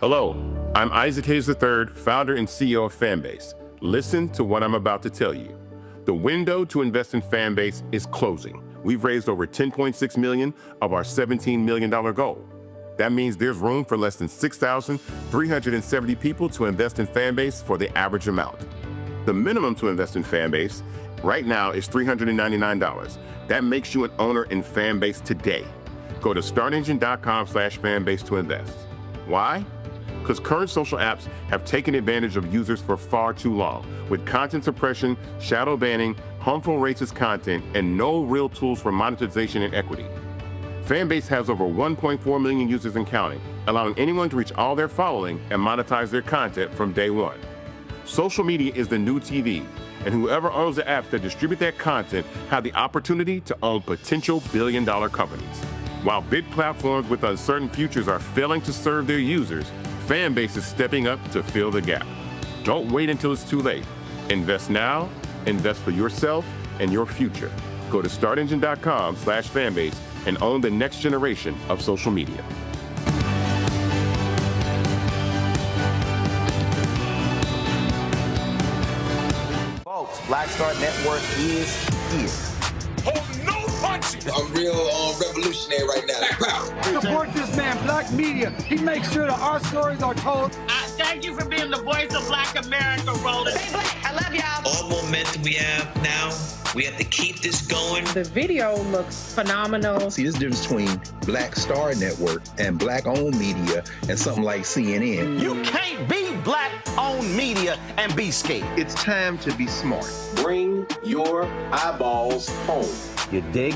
Hello, I'm Isaac Hayes III, founder and CEO of Fanbase. Listen to what I'm about to tell you. The window to invest in Fanbase is closing. We've raised over $10.6 million of our $17 million goal. That means there's room for less than 6,370 people to invest in Fanbase for the average amount. The minimum to invest in Fanbase right now is $399. That makes you an owner in Fanbase today. Go to startengine.com/fanbase to invest. Why? Because current social apps have taken advantage of users for far too long, with content suppression, shadow banning, harmful racist content, and no real tools for monetization and equity. Fanbase has over 1.4 million users and counting, allowing anyone to reach all their following and monetize their content from day one. Social media is the new TV, and whoever owns the apps that distribute that content have the opportunity to own potential billion-dollar companies. While big platforms with uncertain futures are failing to serve their users, Fanbase is stepping up to fill the gap. Don't wait until it's too late. Invest now, invest for yourself and your future. Go to startengine.com/fanbase and own the next generation of social media. Folks, Black Star Network is here. Oh, no punches! I'm real revolutionary right now. Support this man, Black Media. He makes sure that our stories are told. Thank you for being the voice of Black America, Roland. Stay black. I love y'all. All momentum we have now, we have to keep this going. The video looks phenomenal. See, there's a difference between Black Star Network and Black-owned media and something like CNN. You can't be Black-owned media and be scared. It's time to be smart. Bring your eyeballs home. You dig?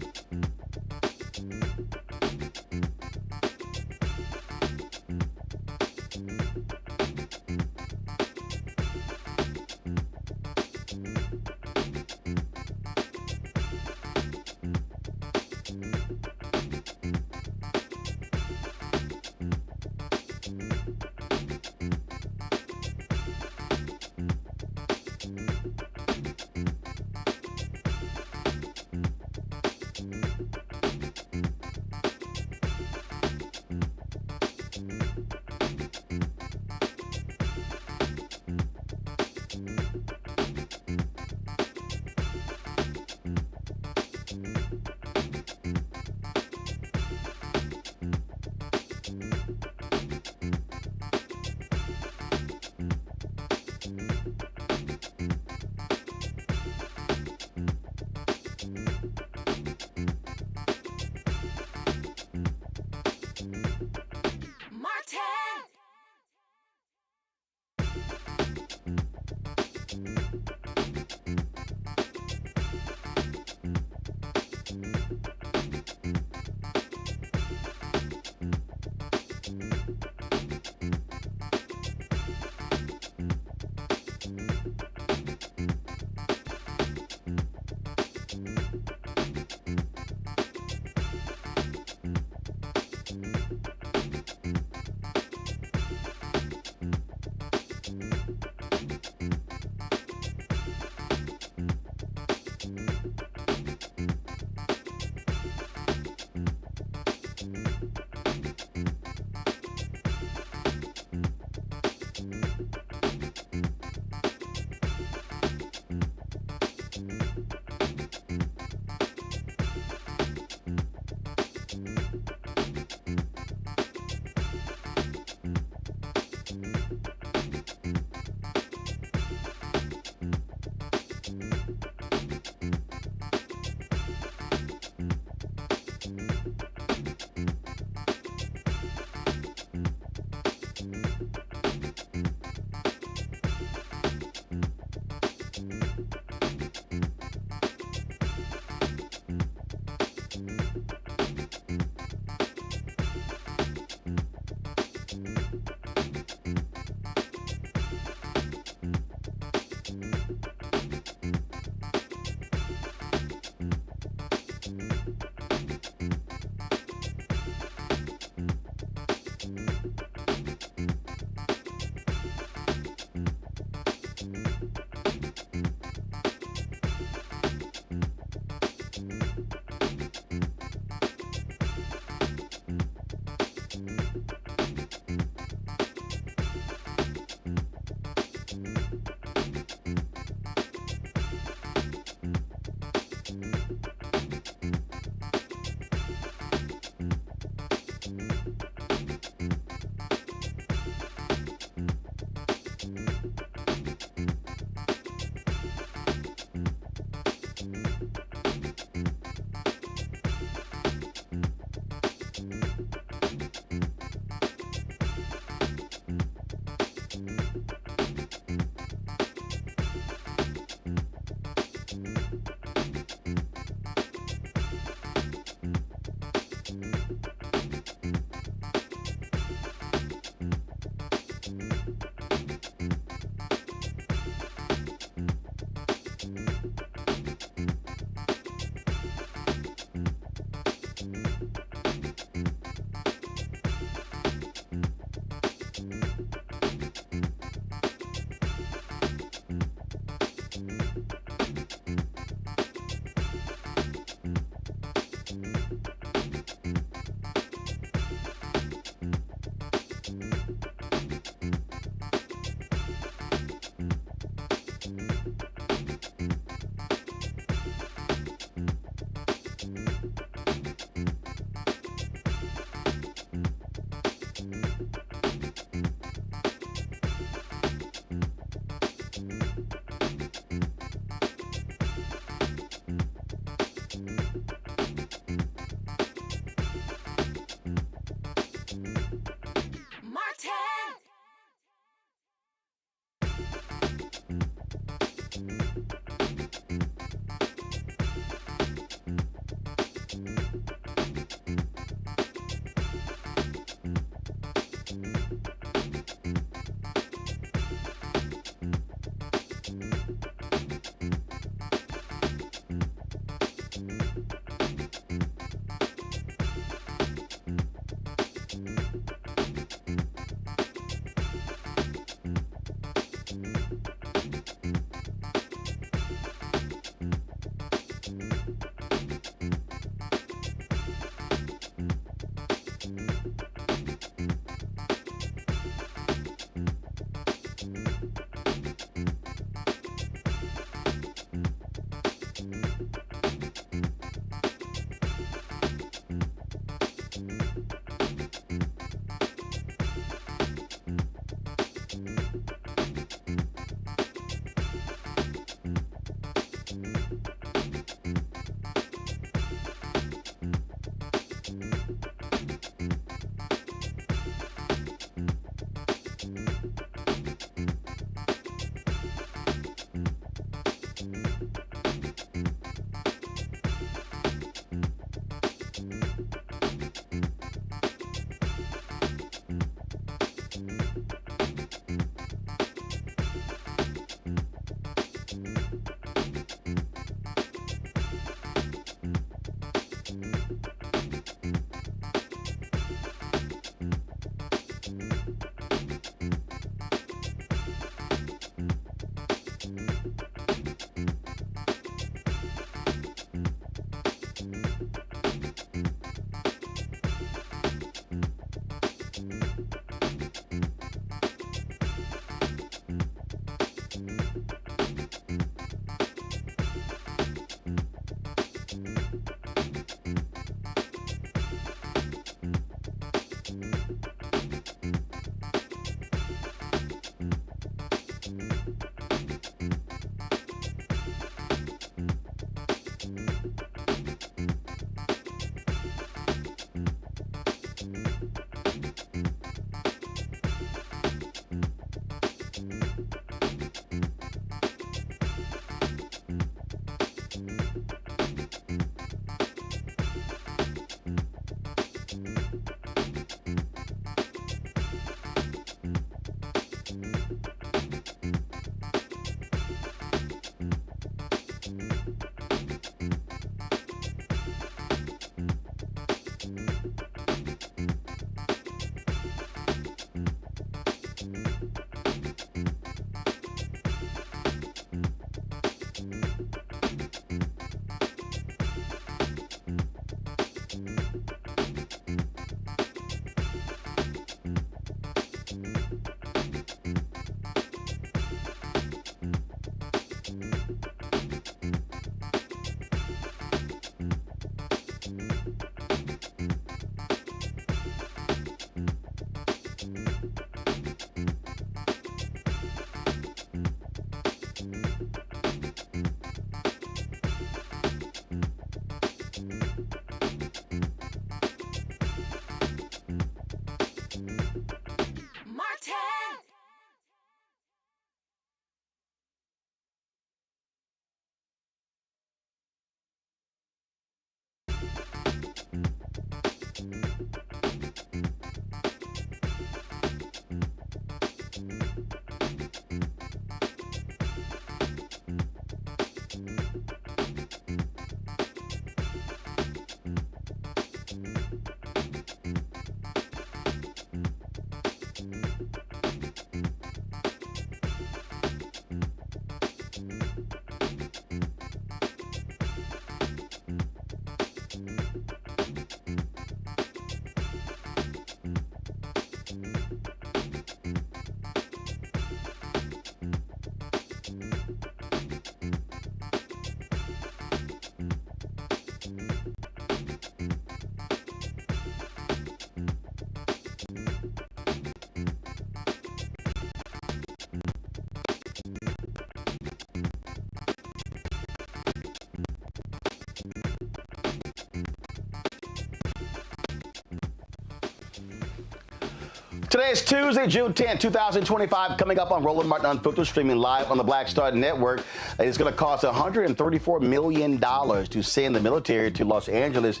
Today is Tuesday, June 10, 2025. Coming up on Roland Martin Unfiltered, streaming live on the Black Star Network. It's going to cost $134 million to send the military to Los Angeles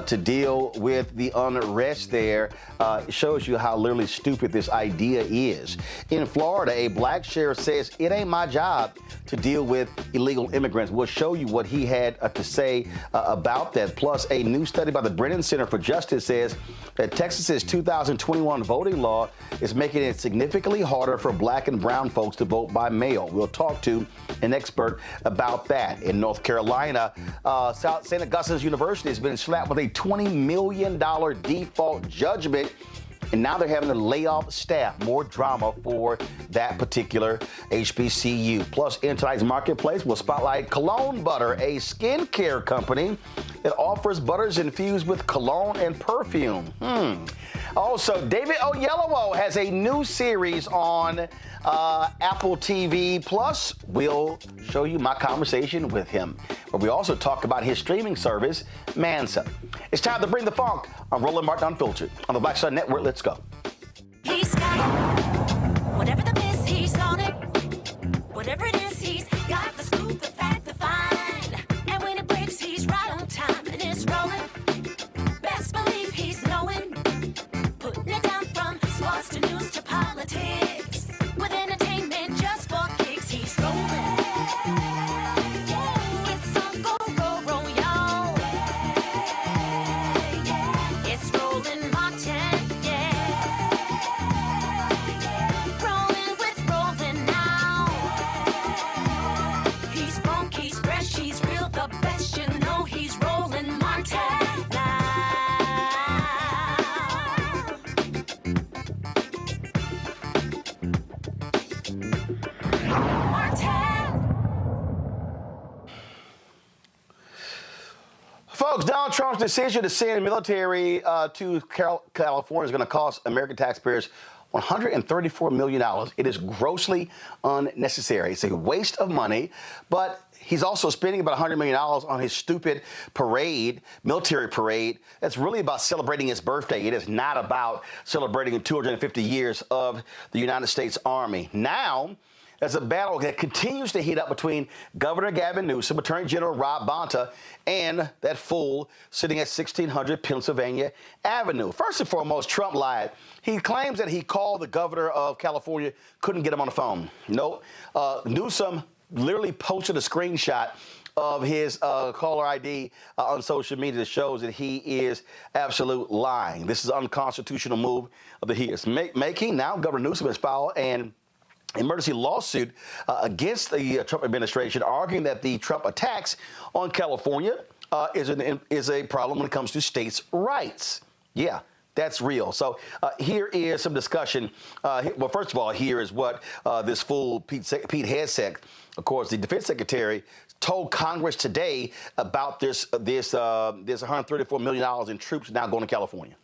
to deal with the unrest there. It shows you how literally stupid this idea is. In Florida, a black sheriff says, "It ain't my job to deal with illegal immigrants." We'll show you what he had to say about that. Plus, a new study by the Brennan Center for Justice says that Texas's 2021 voting law is making it significantly harder for black and brown folks to vote by mail. We'll talk to an expert about that. In North Carolina, St. Augustine's University has been slapped with a $20 million default judgment, and now they're having to lay off staff. More drama for that particular HBCU. Plus, in tonight's marketplace, we'll spotlight Cologne Butter, a skincare company that offers butters infused with cologne and perfume. Also, David Oyelowo has a new series on Apple TV+. Plus, we'll show you my conversation with him, where we also talk about his streaming service, Mansa. It's time to bring the funk on Roland Martin Unfiltered on the Black Star Network. Let's go. He's got it. Whatever the miss, he's on it. Whatever it is, he's got the scoop, the fact, the find. And when it breaks, he's right on time, and it's rolling. Best believe he's knowing. Putting it down from sports to news to politics. With entertainment just for kicks, he's rolling. It's on go, go, roll, y'all. It's Roland Martin, rolling with Roland now. He's funk, he's fresh, he's real, the best, you know he's Roland Martin now. Folks, Donald Trump's decision to send military to California is going to cost American taxpayers $134 million. It is grossly unnecessary. It's a waste of money, but he's also spending about $100 million on his stupid parade, military parade. That's really about celebrating his birthday. It is not about celebrating 250 years of the United States Army. Now, there's a battle that continues to heat up between Governor Gavin Newsom, Attorney General Rob Bonta, and that fool sitting at 1600 Pennsylvania Avenue. First and foremost, Trump lied. He claims that he called the governor of California, couldn't get him on the phone. Nope. Newsom literally posted a screenshot of his caller ID on social media that shows that he is absolute lying. This is an unconstitutional move that he is making. Now, Governor Newsom has filed an emergency lawsuit against the Trump administration, arguing that the Trump attacks on California is a problem when it comes to states' rights. Yeah, that's real. So here is some discussion. Well, first of all, here is what this fool Pete Hegseth, of course, the Defense Secretary, told Congress today about this $134 million in troops now going to California.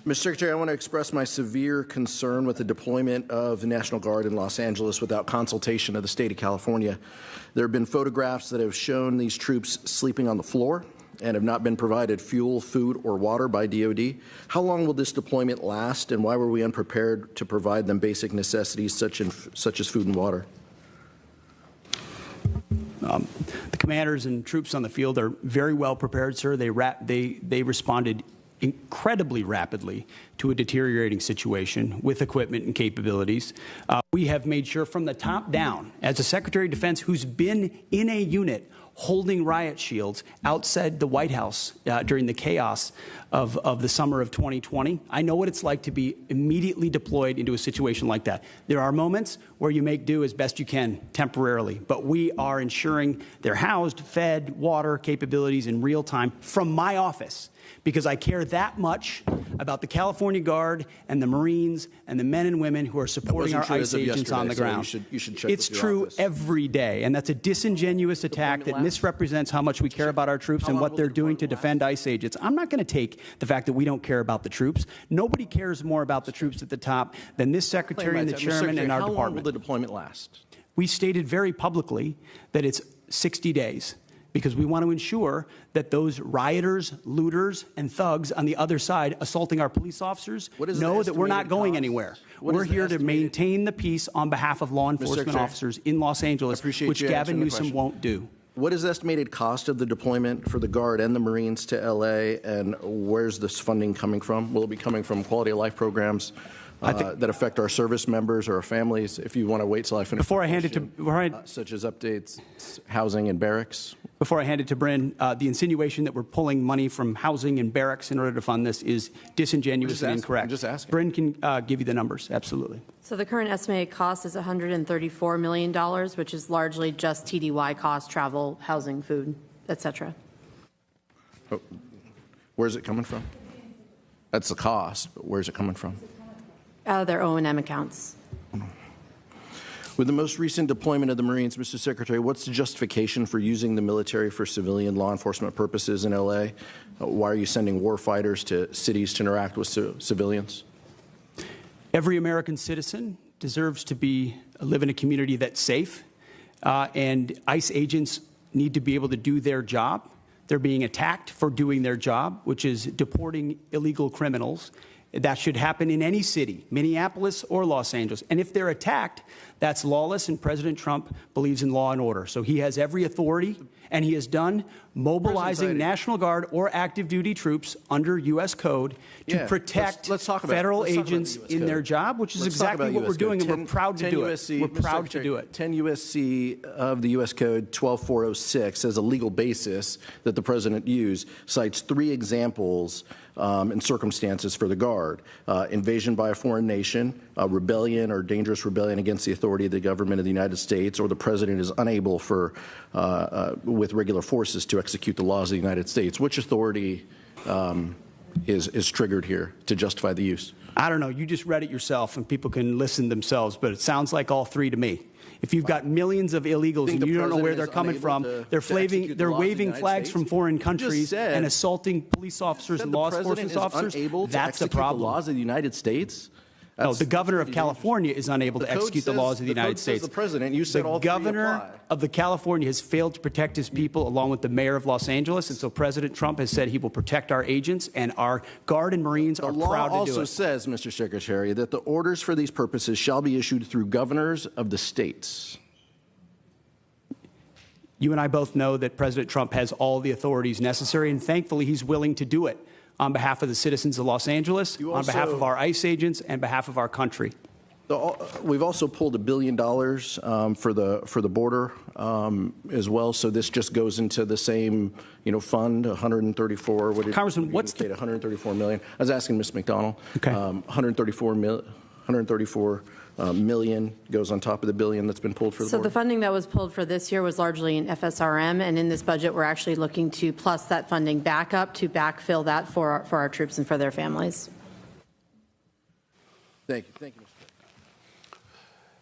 Mr. Secretary, I want to express my severe concern with the deployment of the National Guard in Los Angeles without consultation of the state of California. There have been photographs that have shown these troops sleeping on the floor and have not been provided fuel, food, or water by DOD. How long will this deployment last, and why were we unprepared to provide them basic necessities such as food and water? The commanders and troops on the field are very well prepared, sir. They responded incredibly rapidly to a deteriorating situation with equipment and capabilities. We have made sure from the top down, as a Secretary of Defense who's been in a unit holding riot shields outside the White House during the chaos of the summer of 2020. I know what it's like to be immediately deployed into a situation like that. There are moments where you make do as best you can temporarily, but we are ensuring they're housed, fed, water capabilities in real time from my office, because I care that much about the California Guard and the Marines and the men and women who are supporting our ICE agents on the ground. You should check it's with your true office. Every day, and that's a disingenuous attack that misrepresents how much we care about our troops and what they're doing to defend ICE agents. I'm not going to take the fact that we don't care about the troops. Nobody cares more about the troops at the top than this Secretary and the Chairman and our department. How long will the deployment last? We stated very publicly that it's 60 days. Because we want to ensure that those rioters, looters, and thugs on the other side assaulting our police officers know that we're not going anywhere. We're here to maintain the peace on behalf of law enforcement officers in Los Angeles, which Gavin Newsom won't do. What is the estimated cost of the deployment for the Guard and the Marines to L.A., and where's this funding coming from? Will it be coming from quality of life programs that affect our service members or our families? If you want to wait till I finish. Before I hand it to such as updates, housing and barracks. Before I hand it to Bren, the insinuation that we're pulling money from housing and barracks in order to fund this is disingenuous and incorrect. I'm just asking. Bren can give you the numbers. Absolutely. So the current estimated cost is $134 million, which is largely just TDY costs, travel, housing, food, et cetera. Oh, where's it coming from? That's the cost, but where's it coming from? Out of their O&M accounts. With the most recent deployment of the Marines, Mr. Secretary, what's the justification for using the military for civilian law enforcement purposes in L.A.? Why are you sending war fighters to cities to interact with civilians? Every American citizen deserves to live in a community that's safe, and ICE agents need to be able to do their job. They're being attacked for doing their job, which is deporting illegal criminals. That should happen in any city, Minneapolis or Los Angeles. And if they're attacked, that's lawless, and President Trump believes in law and order. So he has every authority, and he has done mobilizing National Guard or active duty troops under U.S. code to protect federal agents in their job, which is exactly what we're doing, and we're proud to do it. We're proud to do it. 10 U.S.C. of the U.S. Code 12406 as a legal basis that the President used cites 3 examples and circumstances for the Guard: invasion by a foreign nation, rebellion or dangerous rebellion against the authority of the government of the United States, or the President is unable with regular forces to execute the laws of the United States. Which authority is triggered here to justify the use? I don't know. You just read it yourself, and people can listen themselves, but it sounds like all 3 to me. If you've got millions of illegals and you don't know where they're coming from, they're waving flags from foreign countries and assaulting police officers and law enforcement officers, that's a problem. The laws of the United States? No, the governor of California is unable to execute the laws of the United States. The President, you said all 3 apply. The governor of the California has failed to protect his people, along with the mayor of Los Angeles, and so President Trump has said he will protect our agents, and our Guard and Marines are proud to do it. The law also says, Mr. Secretary, that the orders for these purposes shall be issued through governors of the states. You and I both know that President Trump has all the authorities necessary, and thankfully he's willing to do it on behalf of the citizens of Los Angeles, on behalf of our ICE agents, and behalf of our country. We've also pulled $1 billion for the border as well. So this just goes into the same, fund, 134. What did Congressman, what's the 134 million? I was asking Ms. McDonald. Okay. 134 million goes on top of the billion that's been pulled for the border. So the funding that was pulled for this year was largely in FSRM, and in this budget, we're actually looking to plus that funding back up to backfill that for our troops and for their families. Thank you. Thank you, Mr.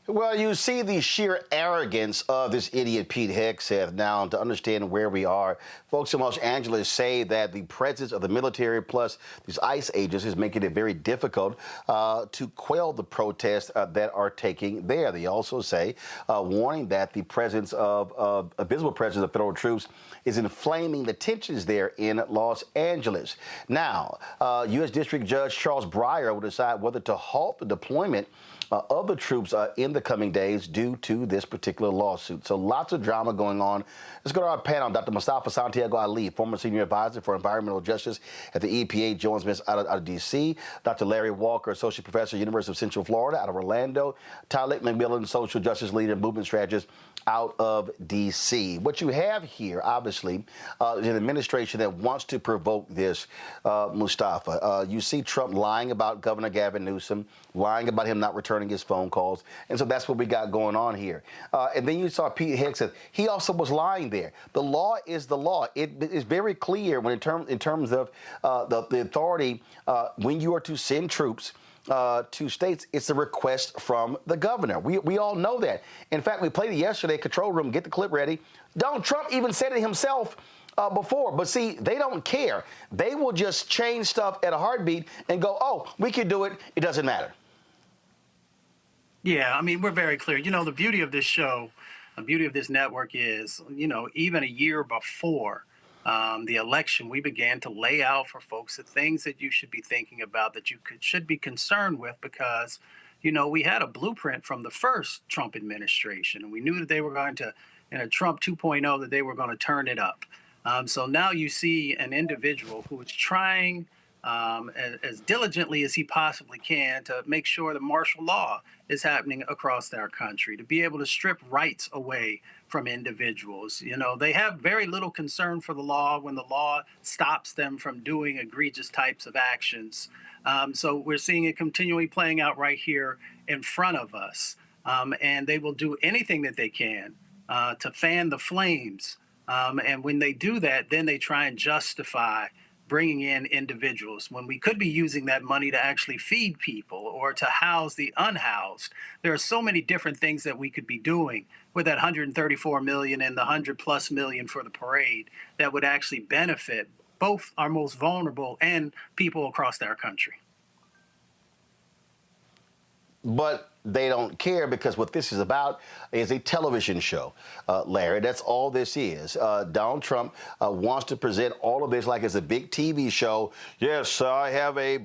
Well, you see the sheer arrogance of this idiot Pete Hegseth. Now, to understand where we are, folks in Los Angeles say that the presence of the military plus these ICE agents is making it very difficult to quell the protests that are taking there. They also say, warning that the a visible presence of federal troops is inflaming the tensions there in Los Angeles. Now, U.S. District Judge Charles Breyer will decide whether to halt the deployment of the troops in in the coming days due to this particular lawsuit. So lots of drama going on. Let's go to our panel. Dr. Mustafa Santiago Ali, former senior advisor for environmental justice at the EPA, joins us out of D.C. Dr. Larry Walker, associate professor, University of Central Florida, out of Orlando. Tyler McMillan, social justice leader, movement strategist, out of D.C. What you have here, obviously, is an administration that wants to provoke this, Mustafa. You see Trump lying about Governor Gavin Newsom, lying about him not returning his phone calls. And so that's what we got going on here. And then you saw Pete Hegseth. He also was lying there. The law is the law. It is very clear when in terms of the authority, when you are to send troops to states, it's a request from the governor. We all know that. In fact, we played it yesterday, control room, get the clip ready. Donald Trump even said it himself before. But see, they don't care. They will just change stuff at a heartbeat and go, oh, we can do it. It doesn't matter. Yeah, I mean, we're very clear. You know, the beauty of this show, the beauty of this network is, you know, even a year before the election, we began to lay out for folks the things that you should be thinking about, that you should be concerned with, because, you know, we had a blueprint from the first Trump administration, and we knew that they were going to, Trump 2.0, that they were going to turn it up. So now you see an individual who is trying as diligently as he possibly can to make sure that martial law is happening across our country, to be able to strip rights away from individuals. You know, they have very little concern for the law when the law stops them from doing egregious types of actions. So we're seeing it continually playing out right here in front of us. And they will do anything that they can to fan the flames. And when they do that, then they try and justify bringing in individuals when we could be using that money to actually feed people or to house the unhoused. There are so many different things that we could be doing with that $134 million and the $100+ million for the parade that would actually benefit both our most vulnerable and people across our country. But they don't care, because what this is about is a television show, Larry. That's all this is. Donald Trump wants to present all of this like it's a big TV show. Yes, I have a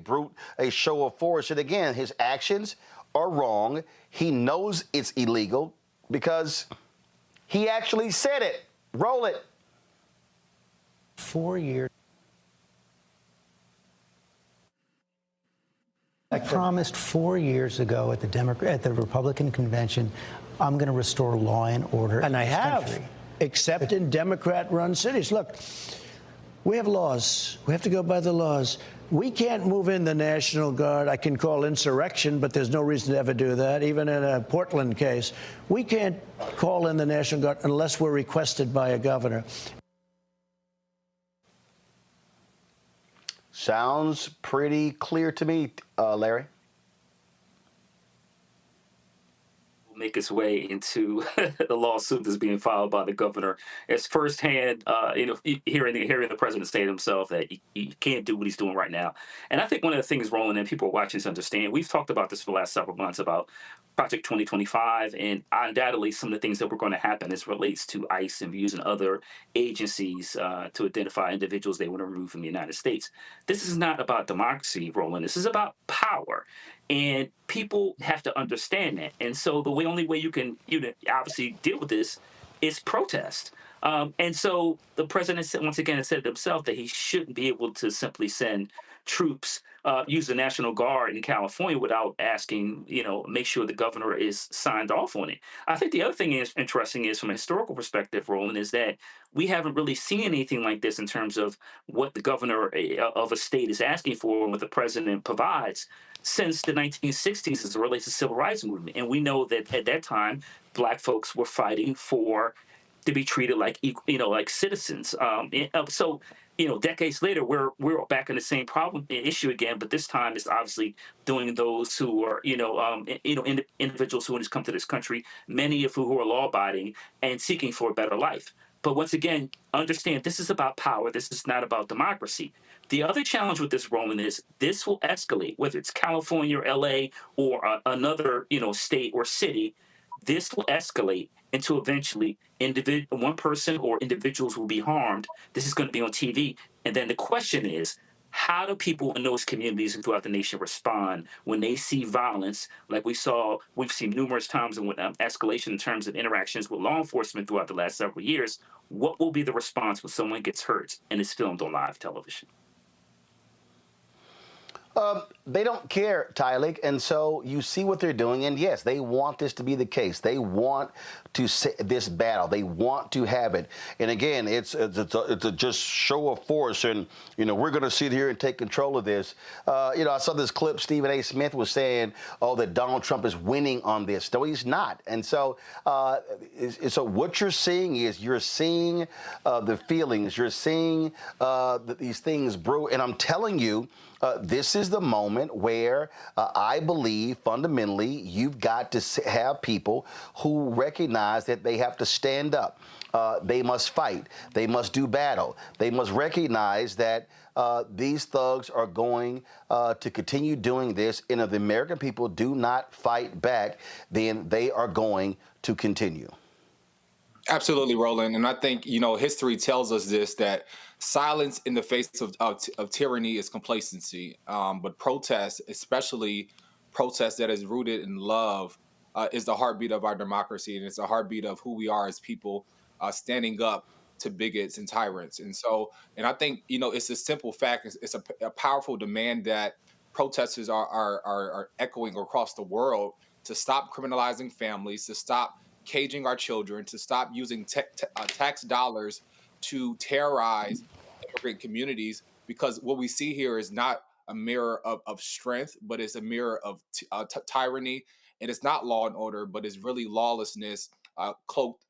show of force. And again, his actions are wrong. He knows it's illegal because he actually said it. Roll it. 4 years. I promised 4 years ago at the Republican convention, I'm going to restore law and order. And I have, country. except in Democrat-run cities. Look, we have laws. We have to go by the laws. We can't move in the National Guard. I can call insurrection, but there's no reason to ever do that, even in a Portland case. We can't call in the National Guard unless we're requested by a governor. Sounds pretty clear to me, Larry. Make its way into the lawsuit that's being filed by the governor. It's firsthand, hearing the president say to himself that he can't do what he's doing right now. And I think one of the things, Roland, and people watching to understand, we've talked about this for the last several months about Project 2025, and undoubtedly some of the things that were going to happen as relates to ICE and using other agencies to identify individuals they want to remove from the United States. This is not about democracy, Roland. This is about power. And people have to understand that. And so the only way you can obviously deal with this is protest. And so the president, once again, has said himself that he shouldn't be able to simply send troops, use the National Guard in California without asking, make sure the governor is signed off on it. I think the other thing is interesting is from a historical perspective, Roland, is that we haven't really seen anything like this in terms of what the governor of a state is asking for and what the president provides since the 1960s as it relates to the civil rights movement. And we know that at that time, Black folks were fighting to be treated like citizens. So decades later, we're back in the same issue again, but this time it's obviously doing those who are, individuals who have come to this country, many of who are law-abiding and seeking for a better life. But once again, understand this is about power. This is not about democracy. The other challenge with this, Roland, is this will escalate, whether it's California or LA or another, state or city. This will escalate into eventually one person or individuals will be harmed. This is going to be on TV. And then the question is, How do people in those communities and throughout the nation respond when they see violence like we've seen numerous times in escalation in terms of interactions with law enforcement throughout the last several years? What will be the response when someone gets hurt and is filmed on live television? They don't care, Tylik, and so you see what they're doing, and yes, they want this to be the case. They want to this battle. They want to have it, and again, it's a just show of force, and we're going to sit here and take control of this. I saw this clip. Stephen A. Smith was saying, "Oh, that Donald Trump is winning on this." No, he's not, and so what you're seeing is the feelings. You're seeing these things brew, and I'm telling you. This is the moment where I believe fundamentally you've got to have people who recognize that they have to stand up. They must fight. They must do battle. They must recognize that these thugs are going to continue doing this. And if the American people do not fight back, then they are going to continue. Absolutely, Roland. And I think, history tells us this, that silence in the face of tyranny is complacency. But protest, especially protest that is rooted in love, is the heartbeat of our democracy. And it's the heartbeat of who we are as people standing up to bigots and tyrants. And I think, it's a simple fact. It's a powerful demand that protesters are echoing across the world to stop criminalizing families, to stop caging our children, to stop using tax dollars to terrorize immigrant communities, because what we see here is not a mirror of strength, but it's a mirror of tyranny, and it's not law and order, but it's really lawlessness cloaked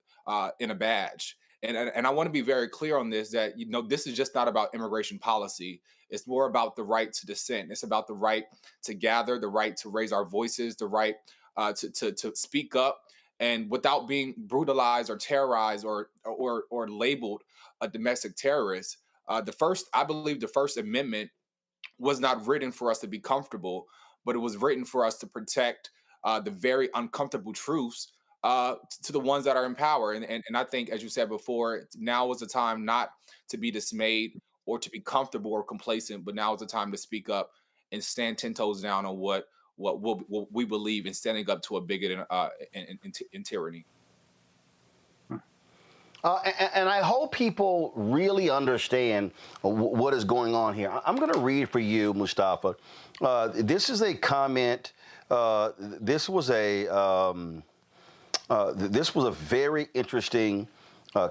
in a badge. And I want to be very clear on this, that this is just not about immigration policy. It's more about the right to dissent. It's about the right to gather, the right to raise our voices, the right to speak up, and without being brutalized or terrorized or labeled a domestic terrorist. I believe the First Amendment was not written for us to be comfortable, but it was written for us to protect the very uncomfortable truths to the ones that are in power. And I think, as you said before, now is the time not to be dismayed or to be comfortable or complacent, but now is the time to speak up and stand 10 toes down on what we believe in, standing up to a bigot and tyranny. And I hope people really understand what is going on here. I'm going to read for you, Mustafa. This is a comment. This was a very interesting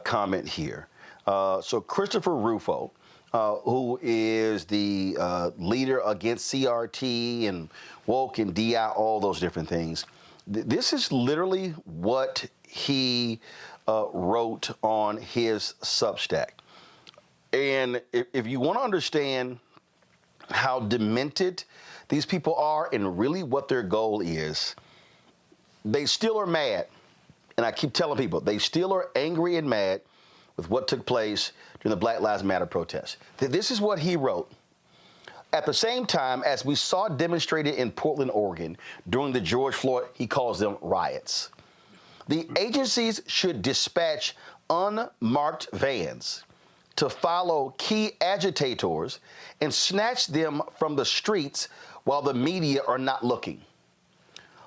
comment here. So Christopher Rufo, who is the leader against CRT and woke and DI, all those different things. This is literally what he wrote on his Substack. And if you want to understand how demented these people are and really what their goal is, they still are mad. And I keep telling people, they still are angry and mad with what took place during the Black Lives Matter protests. This is what he wrote. At the same time, as we saw demonstrated in Portland, Oregon, during the George Floyd, he calls them riots, the agencies should dispatch unmarked vans to follow key agitators and snatch them from the streets while the media are not looking.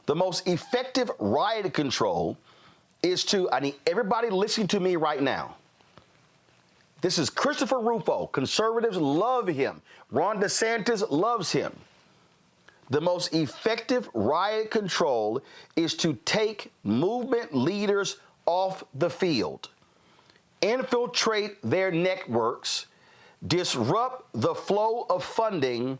The most effective riot control is to, I need everybody listening to me right now. This is Christopher Rufo. Conservatives love him. Ron DeSantis loves him. The most effective riot control is to take movement leaders off the field, infiltrate their networks, disrupt the flow of funding,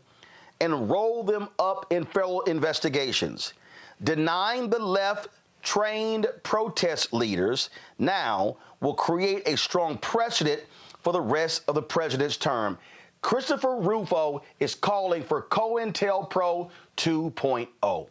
and roll them up in federal investigations. Denying the left trained protest leaders now will create a strong precedent for the rest of the president's term. Christopher Rufo is calling for COINTELPRO 2.0.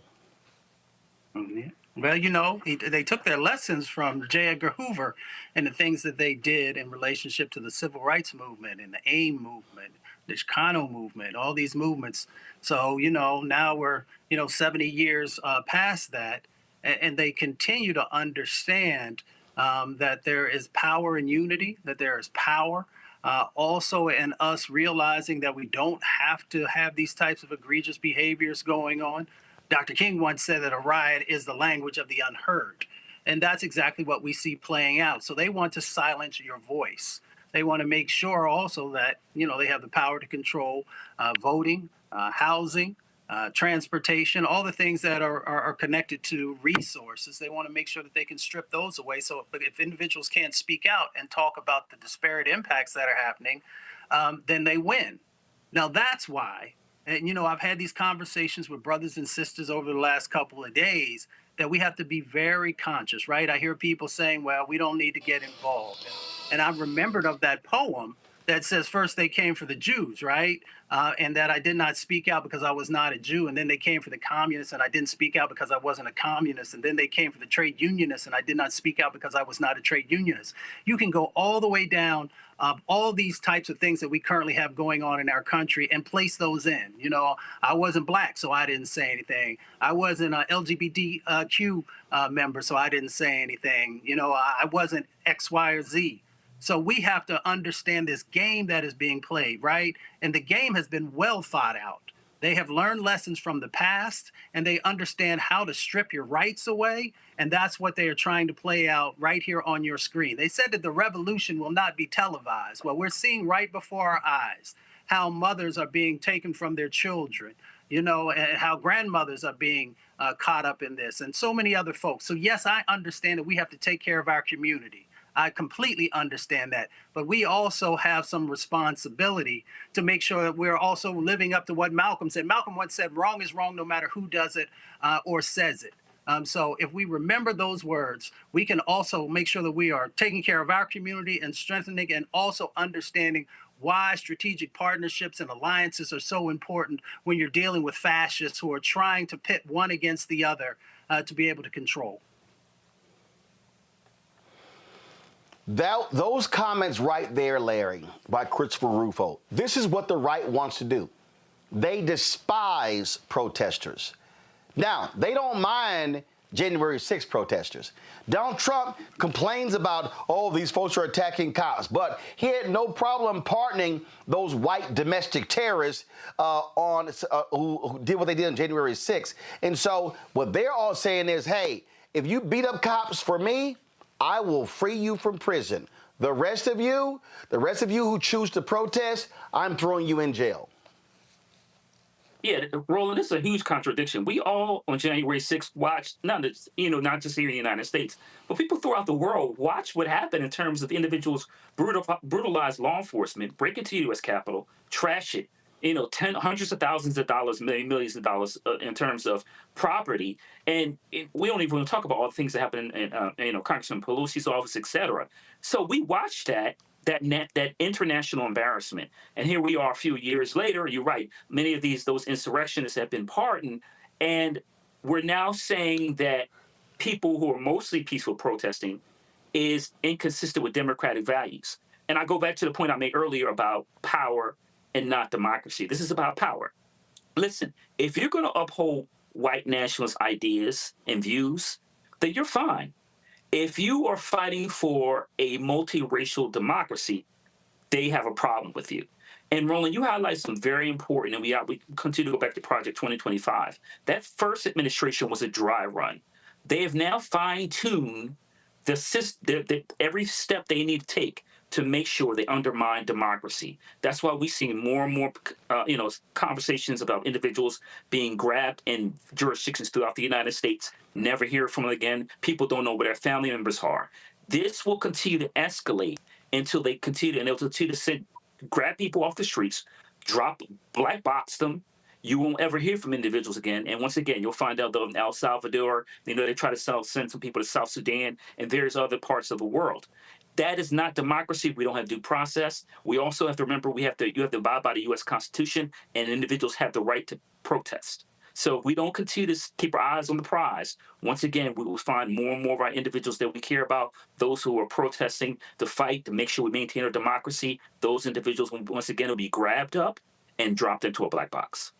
Well, they took their lessons from J. Edgar Hoover and the things that they did in relationship to the civil rights movement and the AIM movement, the Chicano movement, all these movements. So, now we're, 70 years past that, and they continue to understand that there is power in unity, that there is power Also in us realizing that we don't have to have these types of egregious behaviors going on. Dr. King once said that a riot is the language of the unheard. And that's exactly what we see playing out. So they want to silence your voice. They want to make sure also that, they have the power to control voting, housing, transportation, all the things that are connected to resources. They want to make sure that they can strip those away. So if individuals can't speak out and talk about the disparate impacts that are happening, then they win. Now, that's why, and I've had these conversations with brothers and sisters over the last couple of days that we have to be very conscious, right? I hear people saying, well, we don't need to get involved. And I remembered of that poem that says, first they came for the Jews, right? And that I did not speak out because I was not a Jew. And then they came for the communists and I didn't speak out because I wasn't a communist. And then they came for the trade unionists and I did not speak out because I was not a trade unionist. You can go all the way down all these types of things that we currently have going on in our country and place those in. I wasn't black, so I didn't say anything. I wasn't an LGBTQ member, so I didn't say anything. I wasn't X, Y, or Z. So we have to understand this game that is being played, right? And the game has been well thought out. They have learned lessons from the past, and they understand how to strip your rights away. And that's what they are trying to play out right here on your screen. They said that the revolution will not be televised. Well, we're seeing right before our eyes how mothers are being taken from their children, and how grandmothers are being caught up in this, and so many other folks. So yes, I understand that we have to take care of our community. I completely understand that. But we also have some responsibility to make sure that we're also living up to what Malcolm said. Malcolm once said, wrong is wrong no matter who does it or says it. So if we remember those words, we can also make sure that we are taking care of our community and strengthening and also understanding why strategic partnerships and alliances are so important when you're dealing with fascists who are trying to pit one against the other to be able to control. Those comments right there, Larry, by Christopher Rufo, this is what the right wants to do. They despise protesters. Now, they don't mind January 6th protesters. Donald Trump complains about, these folks are attacking cops, but he had no problem pardoning those white domestic terrorists who did what they did on January 6th. And so what they're all saying is, hey, if you beat up cops for me, I will free you from prison. The rest of you who choose to protest, I'm throwing you in jail. Yeah, Roland, this is a huge contradiction. We all on January 6th watched, not just here in the United States, but people throughout the world watch what happened in terms of individuals brutalize law enforcement, break into the U.S. Capitol, trash it, hundreds of thousands of dollars, millions of dollars in terms of property. And we don't even talk about all the things that happen in Congressman Pelosi's office, et cetera. So we watched that international embarrassment. And here we are a few years later. You're right. Many of those insurrectionists have been pardoned. And we're now saying that people who are mostly peaceful protesting is inconsistent with democratic values. And I go back to the point I made earlier about power and not democracy. This is about power. Listen, if you're going to uphold white nationalist ideas and views, then you're fine. If you are fighting for a multiracial democracy, they have a problem with you. And Roland, you highlight some very important, and we continue to go back to Project 2025. That first administration was a dry run. They have now fine-tuned every step they need to take to make sure they undermine democracy. That's why we see more and more, conversations about individuals being grabbed in jurisdictions throughout the United States. Never hear from them again. People don't know where their family members are. This will continue to escalate until they continue, and they'll continue to grab people off the streets, black box them. You won't ever hear from individuals again. And once again, you'll find out that in El Salvador, they try to send some people to South Sudan and various other parts of the world. That is not democracy. We don't have due process. We also have to remember you have to abide by the U.S. Constitution, and individuals have the right to protest. So if we don't continue to keep our eyes on the prize, once again, we will find more and more of our individuals that we care about, those who are protesting to fight to make sure we maintain our democracy. Those individuals, once again, will be grabbed up and dropped into a black box.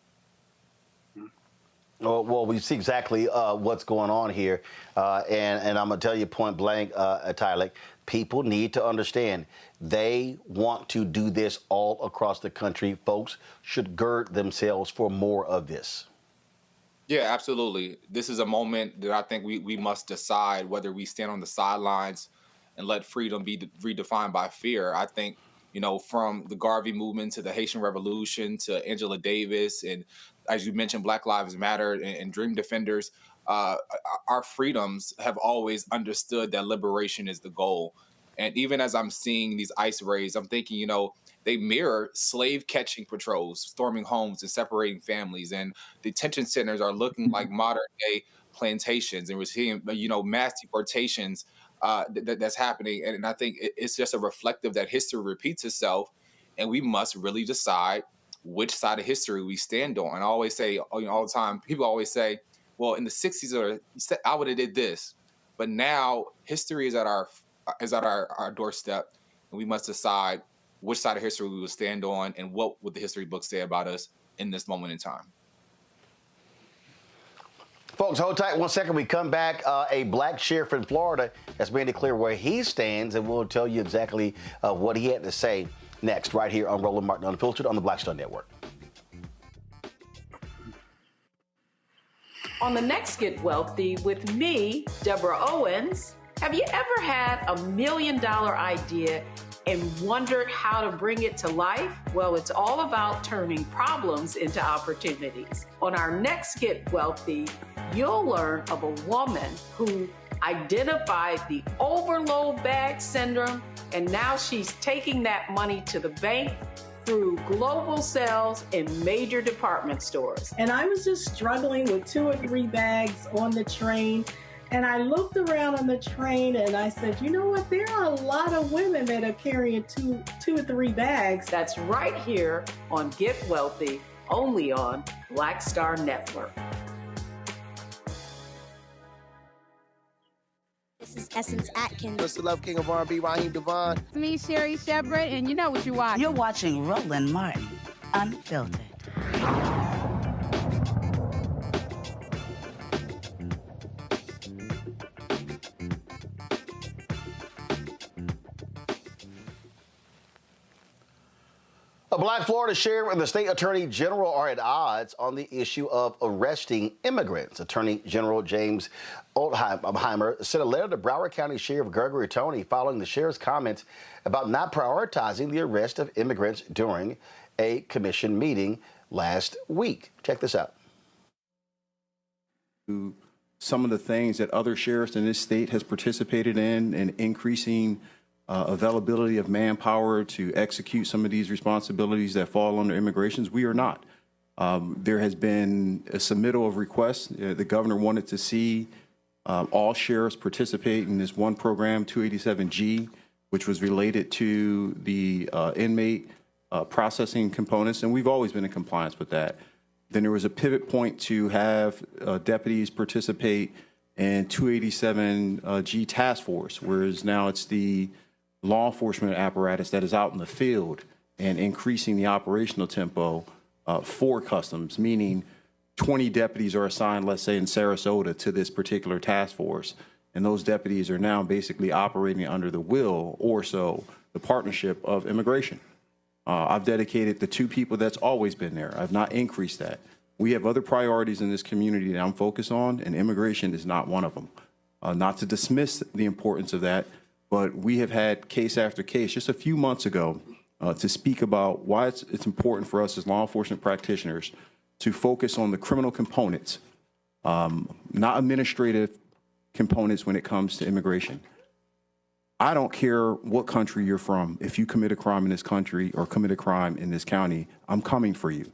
Well, we see exactly what's going on here. And I'm going to tell you point blank, Tyler, people need to understand they want to do this all across the country. Folks should gird themselves for more of this. Yeah, absolutely. This is a moment that I think we must decide whether we stand on the sidelines and let freedom be redefined by fear. I think, from the Garvey movement to the Haitian Revolution to Angela Davis, and as you mentioned, Black Lives Matter and Dream Defenders, our freedoms have always understood that liberation is the goal. And even as I'm seeing these ICE raids, I'm thinking, they mirror slave catching patrols, storming homes and separating families. And detention centers are looking like modern day plantations. And we're seeing, mass deportations that's happening. And I think it's just a reflective that history repeats itself. And we must really decide which side of history we stand on. And I always say, all the time, people always say, well, in the 60s, I would have did this. But now history is at our doorstep. And we must decide which side of history we will stand on and what would the history books say about us in this moment in time. Folks, hold tight 1 second. We come back. A black sheriff in Florida has made it clear where he stands, and we'll tell you exactly what he had to say next, right here on Roland Martin Unfiltered on the Black Star Network. On the next Get Wealthy with me, Deborah Owens, have you ever had $1 million idea and wondered how to bring it to life? Well, it's all about turning problems into opportunities. On our next Get Wealthy, you'll learn of a woman who identified the overload bag syndrome, and now she's taking that money to the bank through global sales in major department stores. And I was just struggling with 2 or 3 bags on the train. And I looked around on the train and I said, you know what? There are a lot of women that are carrying two or 3 bags. That's right here on Get Wealthy, only on Black Star Network. This is Essence Atkins. What's the love king of R&B, Raheem Devon? It's me, Sherry Shepard, and you know what you watch. You're watching Roland Martin Unfiltered. A black Florida sheriff and the state attorney general are at odds on the issue of arresting immigrants. Attorney General James Oldheimer sent a letter to Broward County Sheriff Gregory Toney following the sheriff's comments about not prioritizing the arrest of immigrants during a commission meeting last week. Check this out. Some of the things that other sheriffs in this state has participated in increasing availability of manpower to execute some of these responsibilities that fall under immigrations, we are not. There has been a submittal of requests. The governor wanted to see all sheriffs participate in this one program, 287G, which was related to the inmate processing components, and we've always been in compliance with that. Then there was a pivot point to have deputies participate in 287G task force, whereas now it's the law enforcement apparatus that is out in the field and increasing the operational tempo for customs, meaning 20 deputies are assigned, let's say in Sarasota, to this particular task force. And those deputies are now basically operating under the will or so the partnership of immigration. I've dedicated the 2 people that's always been there. I've not increased that. We have other priorities in this community that I'm focused on, and immigration is not one of them. Not to dismiss the importance of that, but we have had case after case just a few months ago to speak about why it's important for us as law enforcement practitioners to focus on the criminal components, not administrative components when it comes to immigration. I don't care what country you're from. If you commit a crime in this country or commit a crime in this county, I'm coming for you.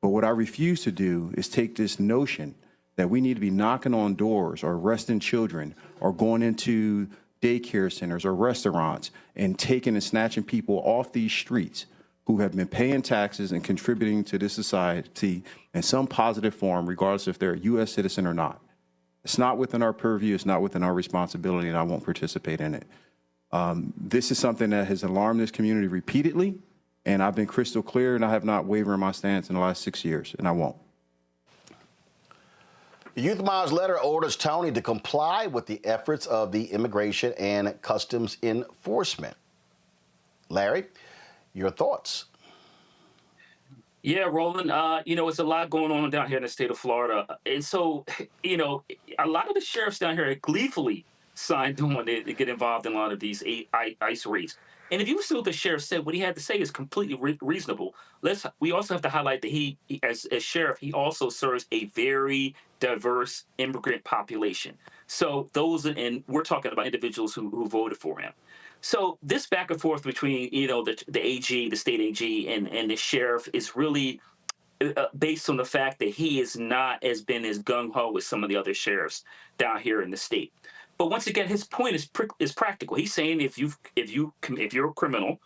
But what I refuse to do is take this notion that we need to be knocking on doors or arresting children or going into daycare centers or restaurants and taking and snatching people off these streets who have been paying taxes and contributing to this society in some positive form, regardless if they're a U.S. citizen or not. It's not within our purview. It's not within our responsibility, and I won't participate in it. This is something that has alarmed this community repeatedly, and I've been crystal clear, and I have not wavered in my stance in the last 6 years, and I won't. The Youth Miles letter orders Tony to comply with the efforts of the Immigration and Customs Enforcement. Larry, your thoughts? Yeah, Roland, it's a lot going on down here in the state of Florida. And so, a lot of the sheriffs down here have gleefully signed on to get involved in a lot of these ICE raids. And if you listen to what the sheriff said, what he had to say is completely reasonable. We also have to highlight that he as sheriff, he also serves a very diverse immigrant population. So and we're talking about individuals who voted for him. So this back and forth between, the AG, the state AG, and the sheriff is really based on the fact that he is not as gung-ho as some of the other sheriffs down here in the state. But once again, his point is practical. He's saying if you're a criminal,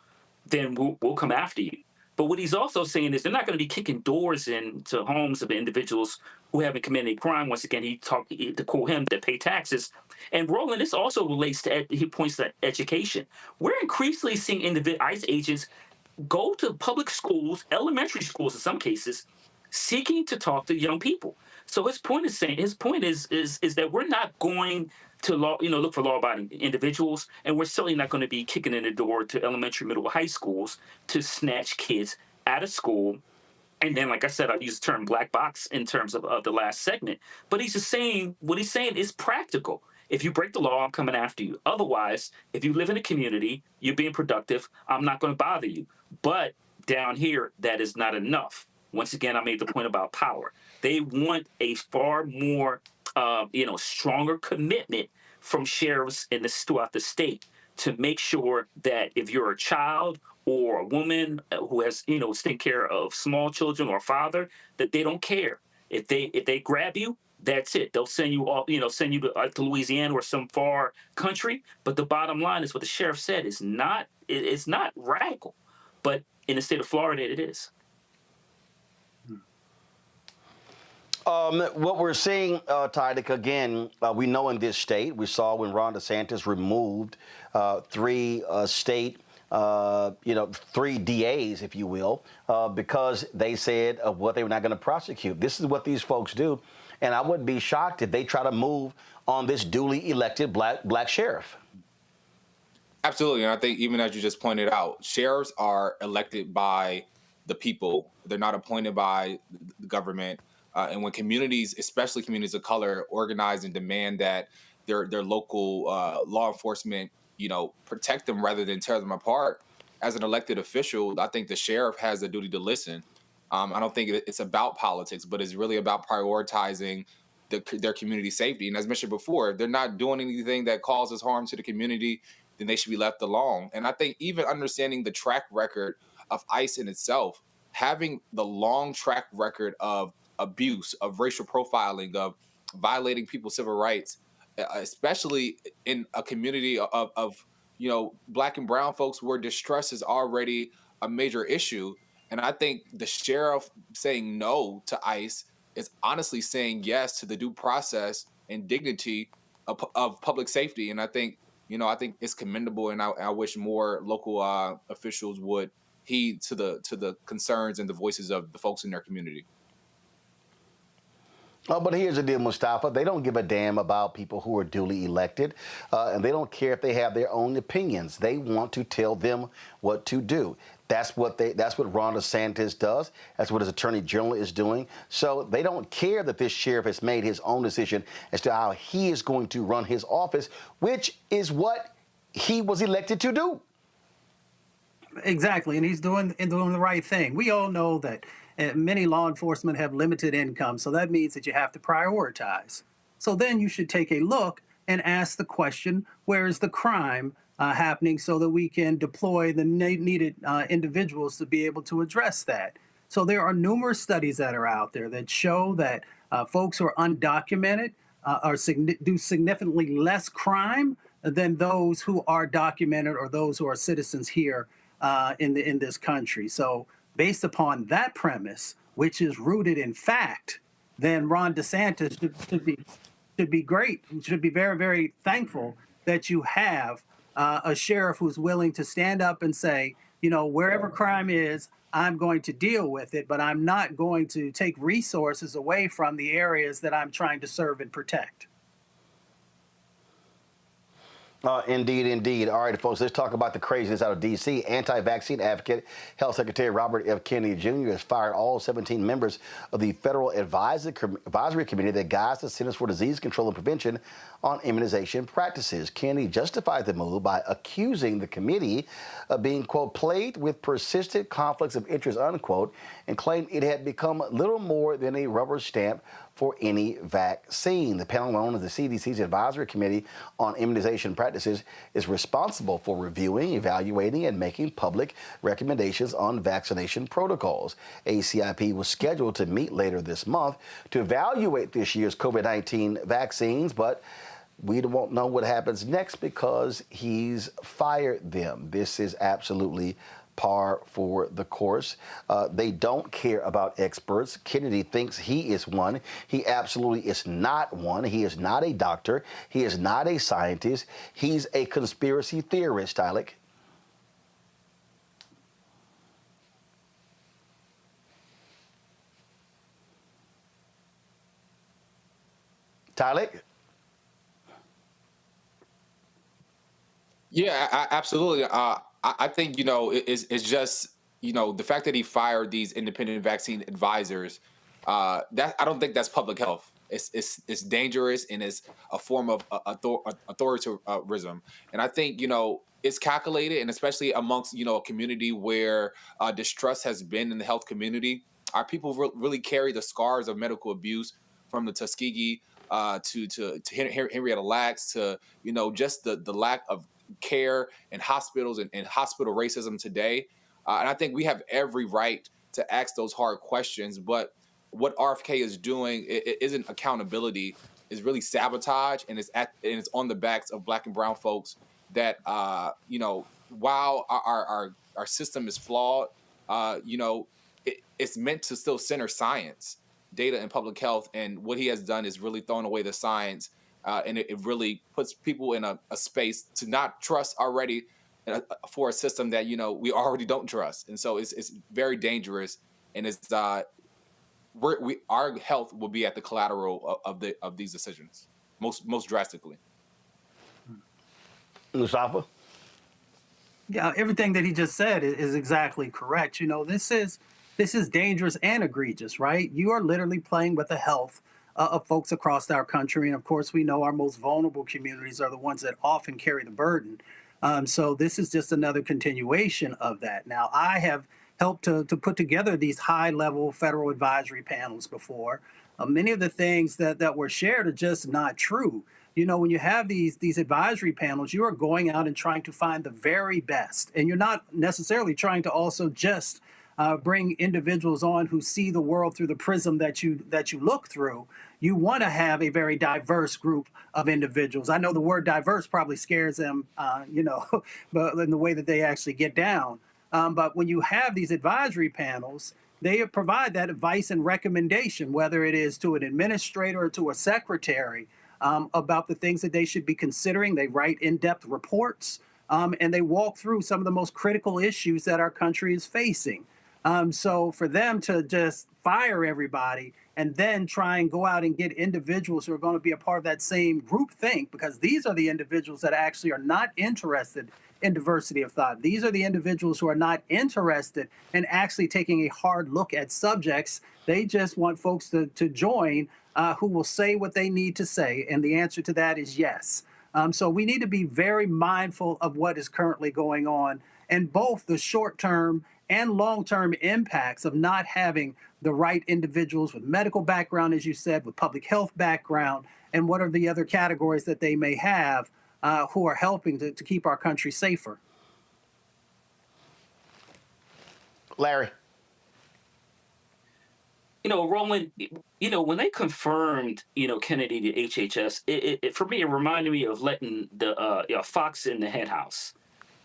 then we'll come after you. But what he's also saying is they're not going to be kicking doors into homes of individuals who haven't committed a crime. Once again, he to quote him, that pay taxes. And Roland, this also relates to, he points to education. We're increasingly seeing ICE agents go to public schools, elementary schools in some cases, seeking to talk to young people. So his point is that we're not going to look for law-abiding individuals, and we're certainly not going to be kicking in the door to elementary, middle, or high schools to snatch kids out of school. And then, like I said, I use the term black box in terms of the last segment. But he's just saying, what he's saying is practical. If you break the law, I'm coming after you. Otherwise, if you live in a community, you're being productive, I'm not going to bother you. But down here, that is not enough. Once again, I made the point about power. They want a far more, stronger commitment from sheriffs throughout the state to make sure that if you're a child or a woman who has, taken care of small children or a father, that they don't care. If they grab you, that's it. They'll send you to Louisiana or some far country. But the bottom line is what the sheriff said is it's not radical, but in the state of Florida, it is. What we're seeing, Tydick, again, we know in this state, we saw when Ron DeSantis removed three DAs, if you will, because they said what they were not going to prosecute. This is what these folks do. And I wouldn't be shocked if they try to move on this duly elected black sheriff. Absolutely. And I think even as you just pointed out, sheriffs are elected by the people. They're not appointed by the government. And when communities, especially communities of color, organize and demand that their local law enforcement, protect them rather than tear them apart, as an elected official, I think the sheriff has a duty to listen. I don't think it's about politics, but it's really about prioritizing their community safety. And as mentioned before, if they're not doing anything that causes harm to the community, then they should be left alone. And I think even understanding the track record of ICE in itself, having the long track record of abuse, of racial profiling, of violating people's civil rights, especially in a community of black and brown folks where distress is already a major issue. And I think the sheriff saying no to ICE is honestly saying yes to the due process and dignity of public safety. And I think it's commendable, and I wish more local officials would heed to the concerns and the voices of the folks in their community. Oh, but here's the deal, Mustafa. They don't give a damn about people who are duly elected, and they don't care if they have their own opinions. They want to tell them what to do. That's what Ron DeSantis does. That's what his attorney general is doing. So they don't care that this sheriff has made his own decision as to how he is going to run his office, which is what he was elected to do. Exactly, and he's doing the right thing. We all know that many law enforcement have limited income, so that means that you have to prioritize. So then you should take a look and ask the question, where is the crime happening, so that we can deploy the needed individuals to be able to address that. So there are numerous studies that are out there that show that folks who are undocumented do significantly less crime than those who are documented or those who are citizens here in this country. So based upon that premise, which is rooted in fact, then Ron DeSantis should be great. Should be very, very thankful that you have a sheriff who's willing to stand up and say, wherever crime is, I'm going to deal with it, but I'm not going to take resources away from the areas that I'm trying to serve and protect. Indeed, indeed. All right, folks, let's talk about the craziness out of D.C. Anti-vaccine advocate, Health Secretary Robert F. Kennedy Jr. has fired all 17 members of the Federal Advisory Committee that guides the Centers for Disease Control and Prevention on immunization practices. Kennedy justified the move by accusing the committee of being, quote, plagued with persistent conflicts of interest, unquote, and claimed it had become little more than a rubber stamp for any vaccine. The panel, known as the CDC's Advisory Committee on Immunization Practices, is responsible for reviewing, evaluating, and making public recommendations on vaccination protocols. ACIP was scheduled to meet later this month to evaluate this year's COVID-19 vaccines, but we won't know what happens next because he's fired them. This is absolutely par for the course. They don't care about experts. Kennedy thinks he is one. He absolutely is not one. He is not a doctor. He is not a scientist. He's a conspiracy theorist, Tyler. Tyler? Yeah, absolutely. I think, it's just, the fact that he fired these independent vaccine advisors, that I don't think that's public health. It's dangerous, and it's a form of authoritarianism. And I think, it's calculated, and especially amongst, a community where distrust has been in the health community. Our people really carry the scars of medical abuse from the Tuskegee to Henrietta Lacks to, just the lack of care in hospitals and hospital racism today. And I think we have every right to ask those hard questions. But what RFK is doing it isn't accountability. It's really sabotage, and it's on the backs of Black and brown folks that, while our system is flawed, it's meant to still center science, data, and public health. And what he has done is really thrown away the science. And it really puts people in a space to not trust already for a system that, we already don't trust. And so it's very dangerous. And it's our health will be at the collateral of these decisions, most drastically. Mustafa? Yeah, everything that he just said is exactly correct. This is dangerous and egregious, right? You are literally playing with the health of folks across our country. And of course, we know our most vulnerable communities are the ones that often carry the burden. So this is just another continuation of that. Now, I have helped to put together these high-level federal advisory panels before. Many of the things that were shared are just not true. When you have these advisory panels, you are going out and trying to find the very best. And you're not necessarily trying to also just bring individuals on who see the world through the prism that you look through. You want to have a very diverse group of individuals. I know the word diverse probably scares them, but in the way that they actually get down. But when you have these advisory panels, they provide that advice and recommendation, whether it is to an administrator or to a secretary, about the things that they should be considering. They write in-depth reports, and they walk through some of the most critical issues that our country is facing. So for them to just fire everybody and then try and go out and get individuals who are going to be a part of that same group think, because these are the individuals that actually are not interested in diversity of thought. These are the individuals who are not interested in actually taking a hard look at subjects. They just want folks to join who will say what they need to say. And the answer to that is yes. So we need to be very mindful of what is currently going on, and both the short-term and long-term impacts of not having the right individuals with medical background, as you said, with public health background, and what are the other categories that they may have who are helping to keep our country safer. Larry? Roland, when they confirmed, Kennedy to HHS, it for me, it reminded me of letting the fox in the hen house.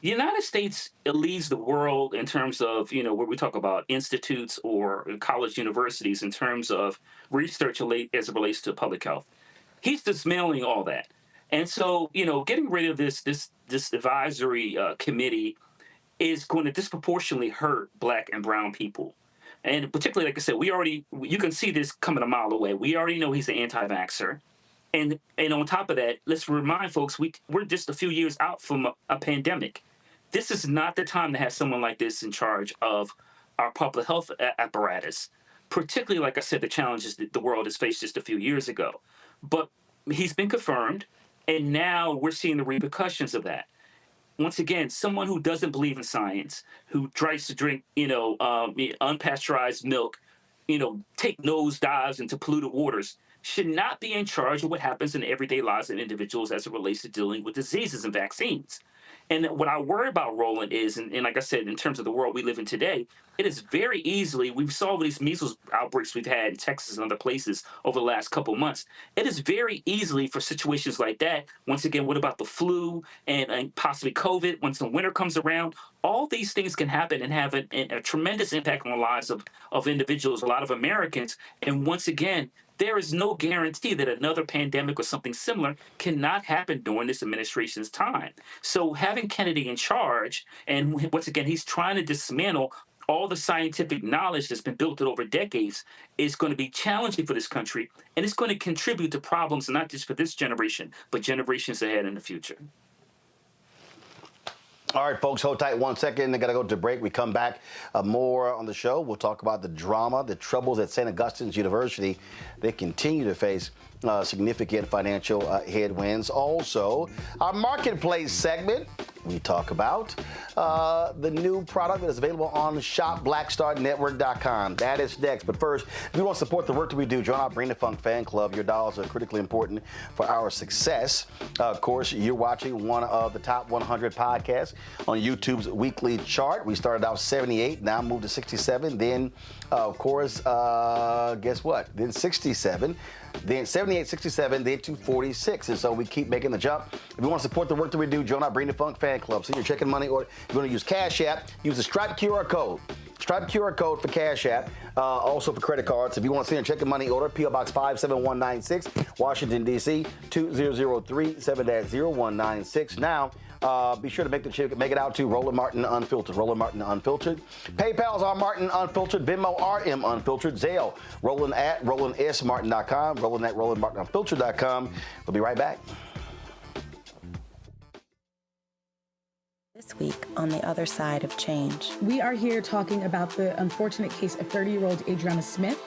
The United States leads the world in terms of, where we talk about institutes or college universities in terms of research as it relates to public health. He's dismantling all that. And so, getting rid of this advisory committee is going to disproportionately hurt Black and brown people. And particularly, like I said, you can see this coming a mile away. We already know he's an anti-vaxxer. And on top of that, let's remind folks, we're just a few years out from a pandemic. This is not the time to have someone like this in charge of our public health apparatus, particularly, like I said, the challenges that the world has faced just a few years ago. But he's been confirmed, and now we're seeing the repercussions of that. Once again, someone who doesn't believe in science, who tries to drink, unpasteurized milk, take nosedives into polluted waters, should not be in charge of what happens in everyday lives of individuals as it relates to dealing with diseases and vaccines. And what I worry about, Roland, is, and like I said, in terms of the world we live in today, it is very easily, we've saw these measles outbreaks we've had in Texas and other places over the last couple of months. It is very easily for situations like that. Once again, what about the flu and possibly COVID? Once the winter comes around, all these things can happen and have a tremendous impact on the lives of individuals, a lot of Americans. And once again, there is no guarantee that another pandemic or something similar cannot happen during this administration's time. So having Kennedy in charge, and once again, he's trying to dismantle all the scientific knowledge that's been built over decades, is going to be challenging for this country, and it's going to contribute to problems not just for this generation, but generations ahead in the future. All right, folks, hold tight 1 second. I got to go to break. We come back more on the show. We'll talk about the drama, the troubles at St. Augustine's University. They continue to face significant financial headwinds. Also, our marketplace segment, we talk about the new product that is available on shopblackstarnetwork.com. That is next. But first, if you want to support the work that we do, join our Bring the Funk fan club. Your dollars are critically important for our success. Of course, you're watching one of the top 100 podcasts on YouTube's weekly chart. We started out 78, now moved to 67. Then, of course, guess what? Then 67. Then 78, 67, then to 46. And so we keep making the jump. If you want to support the work that we do, join our Bring the Funk fan club. Send your checking money, or you're going to use Cash App, use the Stripe QR code. Stripe QR code for Cash App, also for credit cards. If you want to send your checking money order, P.O. Box 57196, Washington, D.C., 2003 7-0196. Now, be sure to make it out to Roland Martin Unfiltered. Roland Martin Unfiltered. PayPal's R Martin Unfiltered. Venmo RM Unfiltered. Zelle Roland at RolandSMartin.com. Roland at RolandMartinUnfiltered.com. We'll be right back. This week on The Other Side of Change. We are here talking about the unfortunate case of 30-year-old Adriana Smith,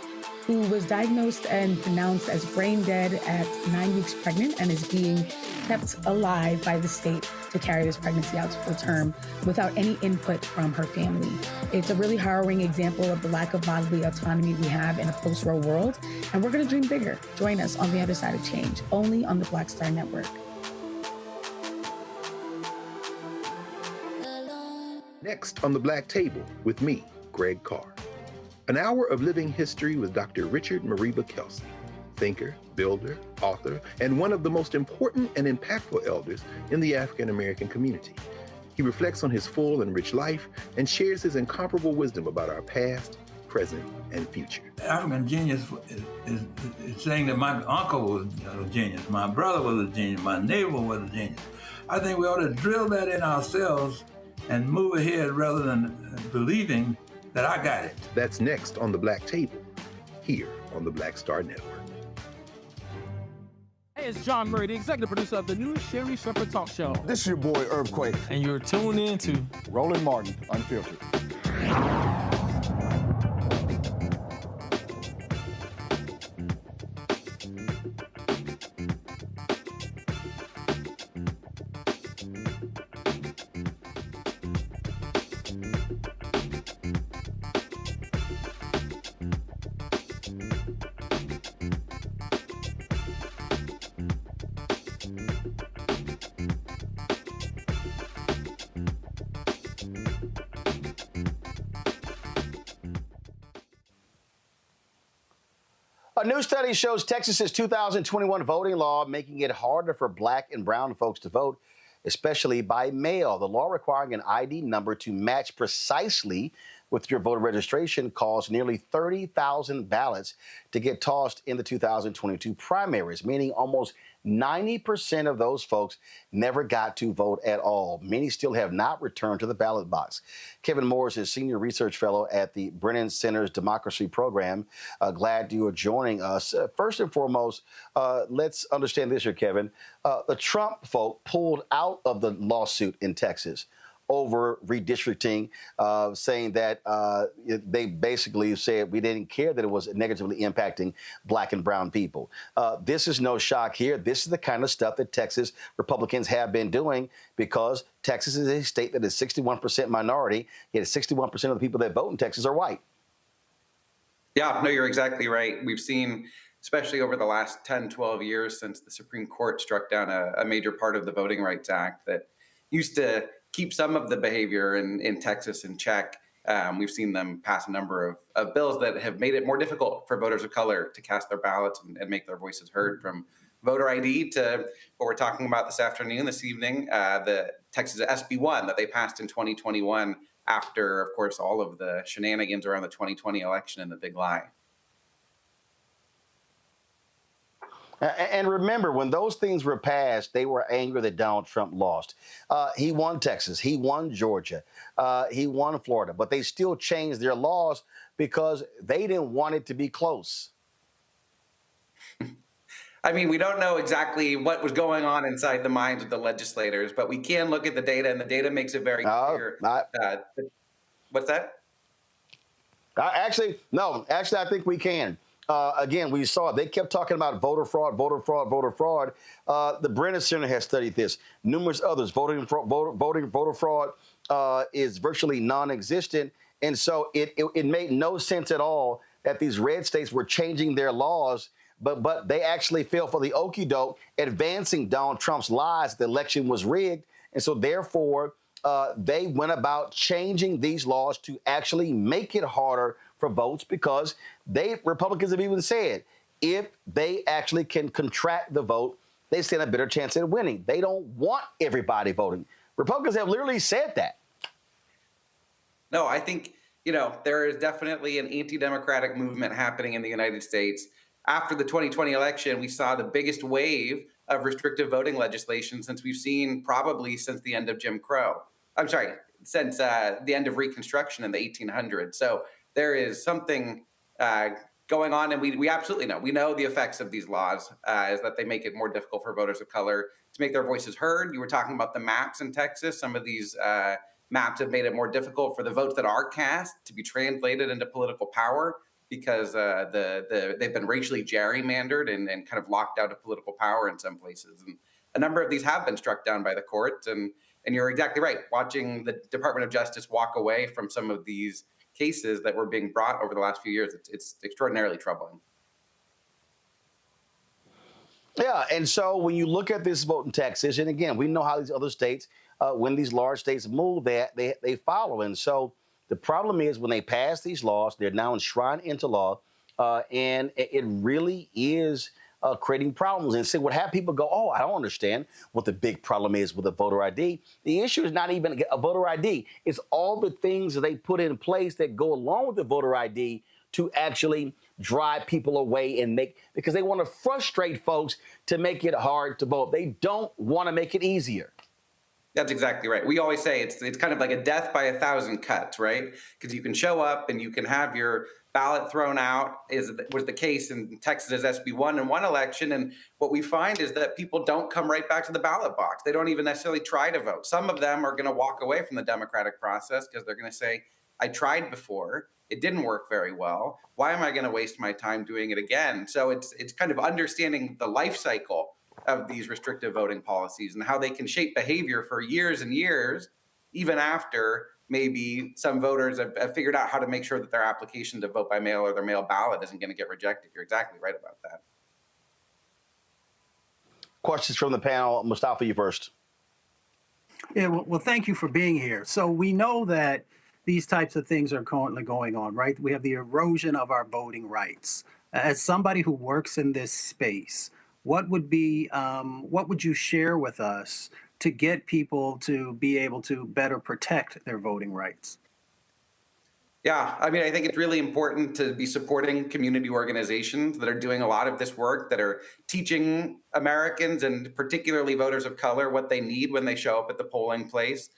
who was diagnosed and pronounced as brain dead at 9 weeks pregnant and is being kept alive by the state to carry this pregnancy out to full term without any input from her family. It's a really harrowing example of the lack of bodily autonomy we have in a post-Roe world, and we're going to dream bigger. Join us on The Other Side of Change, only on the Black Star Network. Next on the Black Table with me, Greg Carr. An hour of living history with Dr. Richard Mariba Kelsey, thinker, builder, author, and one of the most important and impactful elders in the African American community. He reflects on his full and rich life and shares his incomparable wisdom about our past, present, and future. African genius is saying that my uncle was a genius, my brother was a genius, my neighbor was a genius. I think we ought to drill that in ourselves and move ahead rather than believing that I got it. That's next on the Black Table, here on the Black Star Network. Hey, it's John Murray, the executive producer of the new Sherry Shepherd Talk Show. This is your boy, Earthquake. And you're tuned in to Roland Martin Unfiltered. A new study shows Texas's 2021 voting law making it harder for Black and brown folks to vote, especially by mail. The law requiring an ID number to match precisely with your voter registration caused nearly 30,000 ballots to get tossed in the 2022 primaries, meaning almost 90% of those folks never got to vote at all. Many still have not returned to the ballot box. Kevin Morris is Senior Research Fellow at the Brennan Center's Democracy Program. Glad you are joining us. First and foremost, let's understand this here, Kevin. The Trump folk pulled out of the lawsuit in Texas over redistricting, saying that they basically said we didn't care that it was negatively impacting black and brown people. This is no shock here. This is the kind of stuff that Texas Republicans have been doing because Texas is a state that is 61% minority, yet 61% of the people that vote in Texas are white. Yeah, no, you're exactly right. We've seen, especially over the last 10, 12 years since the Supreme Court struck down a major part of the Voting Rights Act that used to keep some of the behavior in Texas in check. We've seen them pass a number of bills that have made it more difficult for voters of color to cast their ballots and make their voices heard, from voter ID to what we're talking about this evening, the Texas SB1 that they passed in 2021 after, of course, all of the shenanigans around the 2020 election and the big lie. And remember, when those things were passed, they were angry that Donald Trump lost. He won Texas. He won Georgia. He won Florida. But they still changed their laws because they didn't want it to be close. I mean, we don't know exactly what was going on inside the minds of the legislators, but we can look at the data, and the data makes it very clear. What's that? Actually, I think we can. Again, we saw it. They kept talking about voter fraud, voter fraud, voter fraud. The Brennan Center has studied this. Numerous others. Voter fraud is virtually non-existent. And so it made no sense at all that these red states were changing their laws, but they actually fell for the okie doke, advancing Donald Trump's lies that the election was rigged. And so therefore, they went about changing these laws to actually make it harder for votes, because Republicans have even said if they actually can contract the vote, they stand a better chance at winning. They don't want everybody voting. Republicans have literally said that. No, I think, there is definitely an anti-democratic movement happening in the United States. After the 2020 election, we saw the biggest wave of restrictive voting legislation since we've seen probably since the end of Jim Crow. I'm sorry, since the end of Reconstruction in the 1800s. So there is something going on, and we absolutely know. We know the effects of these laws is that they make it more difficult for voters of color to make their voices heard. You were talking about the maps in Texas. Some of these maps have made it more difficult for the votes that are cast to be translated into political power, because they've been racially gerrymandered and kind of locked out of political power in some places. And a number of these have been struck down by the courts. And you're exactly right. Watching the Department of Justice walk away from some of these cases that were being brought over the last few years, it's extraordinarily troubling. Yeah, and so when you look at this vote in Texas, and again, we know how these other states, when these large states move, they follow. And so the problem is when they pass these laws, they're now enshrined into law, and it really is creating problems. And so what have people go, oh, I don't understand what the big problem is with a voter ID. The issue is not even a voter ID. It's all the things that they put in place that go along with the voter ID to actually drive people away and because they want to frustrate folks to make it hard to vote. They don't want to make it easier. That's exactly right. We always say it's kind of like a death by 1,000 cuts, right? Because you can show up and you can have your ballot thrown out, was the case in Texas SB1 in one election. And what we find is that people don't come right back to the ballot box. They don't even necessarily try to vote. Some of them are going to walk away from the democratic process because they're going to say, I tried before. It didn't work very well. Why am I going to waste my time doing it again? So it's kind of understanding the life cycle of these restrictive voting policies and how they can shape behavior for years and years, even after maybe some voters have figured out how to make sure that their application to vote by mail or their mail ballot isn't going to get rejected. You're exactly right about that. Questions from the panel. Mustafa, you first. Yeah, well, thank you for being here. So we know that these types of things are currently going on, right? We have the erosion of our voting rights. As somebody who works in this space, what would you share with us to get people to be able to better protect their voting rights? Yeah, I mean, I think it's really important to be supporting community organizations that are doing a lot of this work, that are teaching Americans and particularly voters of color what they need when they show up at the polling place.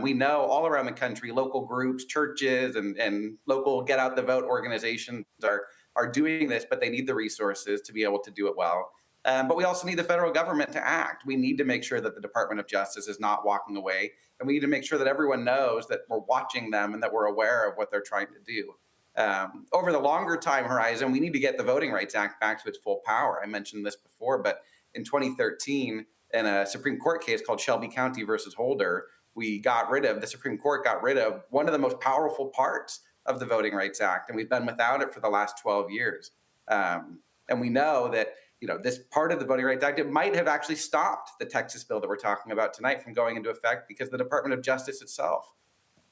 We know all around the country, local groups, churches, and local get out the vote organizations are doing this, but they need the resources to be able to do it well. But we also need the federal government to act. We need to make sure that the Department of Justice is not walking away. And we need to make sure that everyone knows that we're watching them and that we're aware of what they're trying to do. Over the longer time horizon, we need to get the Voting Rights Act back to its full power. I mentioned this before, but in 2013, in a Supreme Court case called Shelby County versus Holder, the Supreme Court got rid of one of the most powerful parts of the Voting Rights Act, and we've been without it for the last 12 years. And we know that this part of the Voting Rights Act, it might have actually stopped the Texas bill that we're talking about tonight from going into effect, because the Department of Justice itself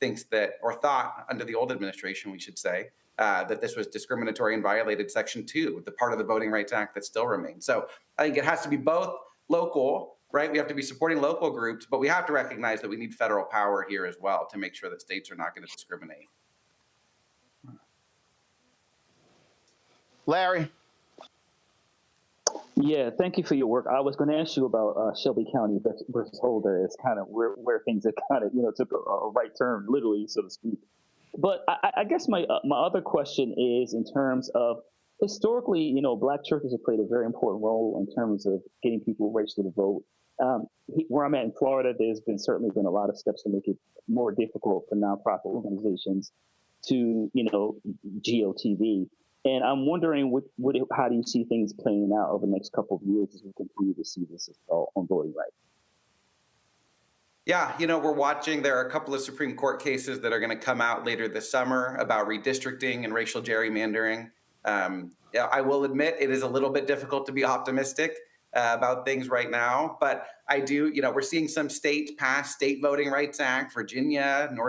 thinks that, or thought under the old administration, we should say, that this was discriminatory and violated Section 2, the part of the Voting Rights Act that still remains. So I think it has to be both local, right? We have to be supporting local groups, but we have to recognize that we need federal power here as well to make sure that states are not going to discriminate. Larry. Yeah, thank you for your work. I was going to ask you about Shelby County versus Holder. It's kind of where things have kind of took a right turn, literally, so to speak. But I guess my other question is in terms of historically, Black churches have played a very important role in terms of getting people registered to vote. Where I'm at in Florida, there's certainly been a lot of steps to make it more difficult for nonprofit organizations to GOTV. And I'm wondering, how do you see things playing out over the next couple of years as we continue to see this assault on voting rights? Yeah, we're watching. There are a couple of Supreme Court cases that are going to come out later this summer about redistricting and racial gerrymandering. I will admit it is a little bit difficult to be optimistic about things right now, but we're seeing some states pass state voting rights act, Virginia, New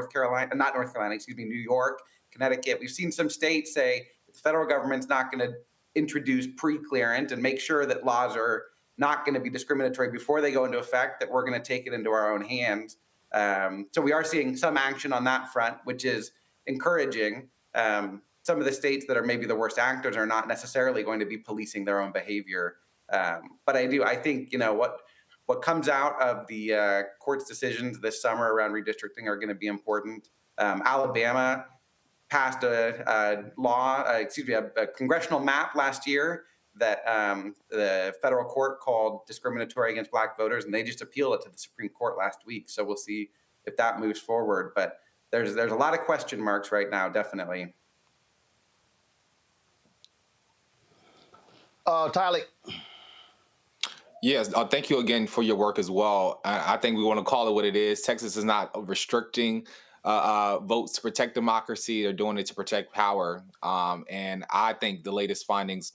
York, Connecticut. We've seen some states say, the federal government's not going to introduce pre-clearance and make sure that laws are not going to be discriminatory before they go into effect, that we're going to take it into our own hands. So we are seeing some action on that front, which is encouraging. Some of the states that are maybe the worst actors are not necessarily going to be policing their own behavior. But I think, what comes out of the court's decisions this summer around redistricting are going to be important. Alabama passed a congressional map last year that the federal court called discriminatory against Black voters, and they just appealed it to the Supreme Court last week. So we'll see if that moves forward. But there's a lot of question marks right now, definitely. Tyler. Yes, thank you again for your work as well. I think we want to call it what it is. Texas is not restricting votes to protect democracy. They're doing it to protect power. And I think the latest findings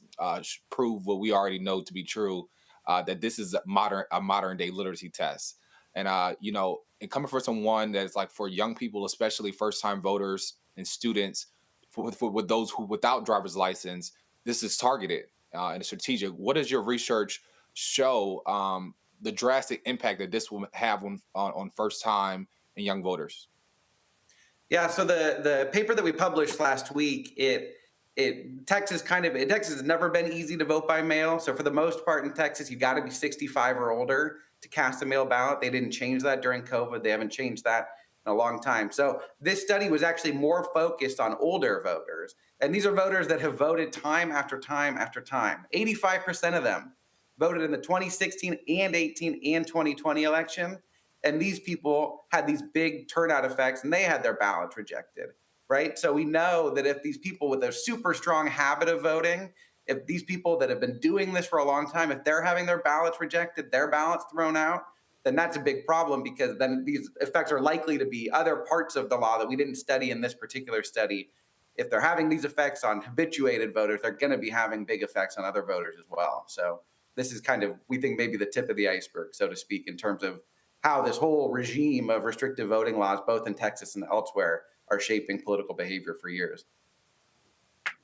prove what we already know to be true, that this is a modern day literacy test. And, and coming from someone that's like, for young people, especially first time voters and students, with those who without driver's license, this is targeted and strategic. What does your research show the drastic impact that this will have on first time and young voters? Yeah, so the paper that we published last week, Texas has never been easy to vote by mail. So for the most part in Texas, you got to be 65 or older to cast a mail ballot. They didn't change that during COVID. They haven't changed that in a long time. So this study was actually more focused on older voters. And these are voters that have voted time after time after time. 85% of them voted in the 2016 and 18 and 2020 election. And these people had these big turnout effects and they had their ballots rejected, right? So we know that if these people with a super strong habit of voting, if these people that have been doing this for a long time, if they're having their ballots rejected, their ballots thrown out, then that's a big problem, because then these effects are likely to be other parts of the law that we didn't study in this particular study. If they're having these effects on habituated voters, they're going to be having big effects on other voters as well. So this is we think maybe the tip of the iceberg, so to speak, in terms of how this whole regime of restrictive voting laws, both in Texas and elsewhere, are shaping political behavior for years.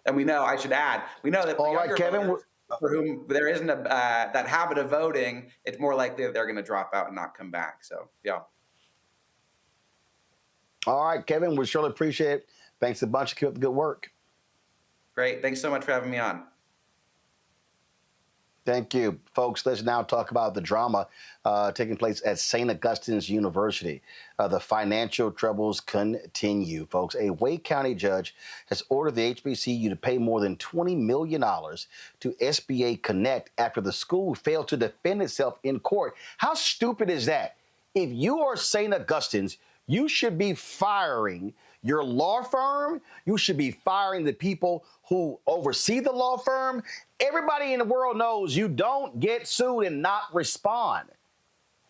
And we know that for younger voters, for whom there isn't that habit of voting, it's more likely that they're going to drop out and not come back. So, yeah. All right, Kevin, we surely appreciate it. Thanks a bunch. Keep up the good work. Great. Thanks so much for having me on. Thank you. Folks, let's now talk about the drama taking place at St. Augustine's University. The financial troubles continue, folks. A Wake County judge has ordered the HBCU to pay more than $20 million to SBA Connect after the school failed to defend itself in court. How stupid is that? If you are St. Augustine's, you should be firing your law firm. You should be firing the people who oversee the law firm. Everybody in the world knows you don't get sued and not respond.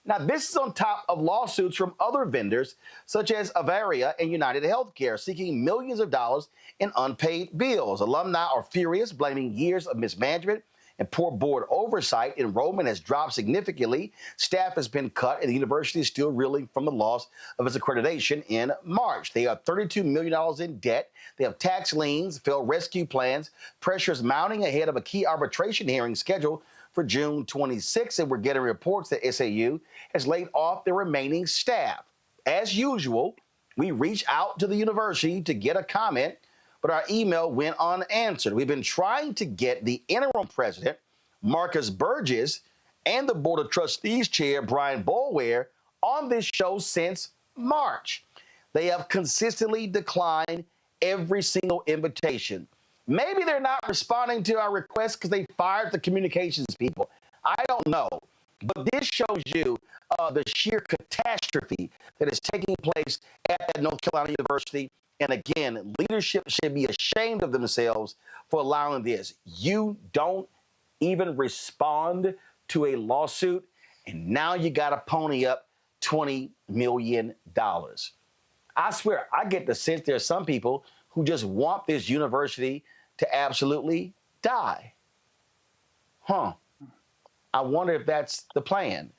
Now, this is on top of lawsuits from other vendors, such as Avaria and United Healthcare, seeking millions of dollars in unpaid bills. Alumni are furious, blaming years of mismanagement and poor board oversight. Enrollment has dropped significantly. Staff has been cut, and the university is still reeling from the loss of its accreditation in March. They are $32 million in debt. They have tax liens, failed rescue plans, pressures mounting ahead of a key arbitration hearing scheduled for June 26, and we're getting reports that SAU has laid off their remaining staff. As usual, we reach out to the university to get a comment, but our email went unanswered. We've been trying to get the interim president, Marcus Burgess, and the Board of Trustees chair, Brian Boulware, on this show since March. They have consistently declined every single invitation. Maybe they're not responding to our requests because they fired the communications people. I don't know. But this shows you the sheer catastrophe that is taking place at North Carolina University. And again, leadership should be ashamed of themselves for allowing this. You don't even respond to a lawsuit, and now you got to pony up $20 million. I swear, I get the sense there are some people who just want this university to absolutely die. I wonder if that's the plan.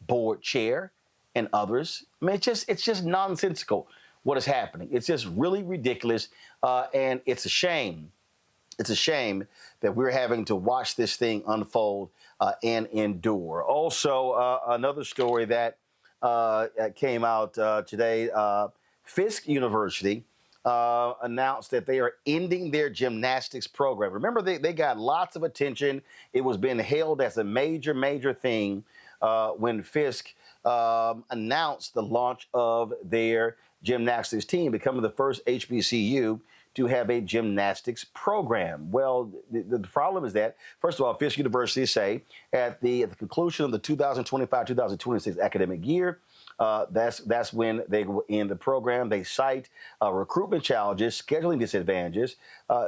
Board chair and others. I mean, it's just nonsensical what is happening. It's just really ridiculous, and it's a shame. It's a shame that we're having to watch this thing unfold and endure. Also, another story that came out today, Fisk University announced that they are ending their gymnastics program. Remember, they got lots of attention. It was being hailed as a major, major thing when Fisk announced the launch of their gymnastics team, becoming the first HBCU to have a gymnastics program. Well, the problem is that, first of all, Fisk University say at the conclusion of the 2025-2026 academic year, that's when they will end the program. They cite recruitment challenges, scheduling disadvantages.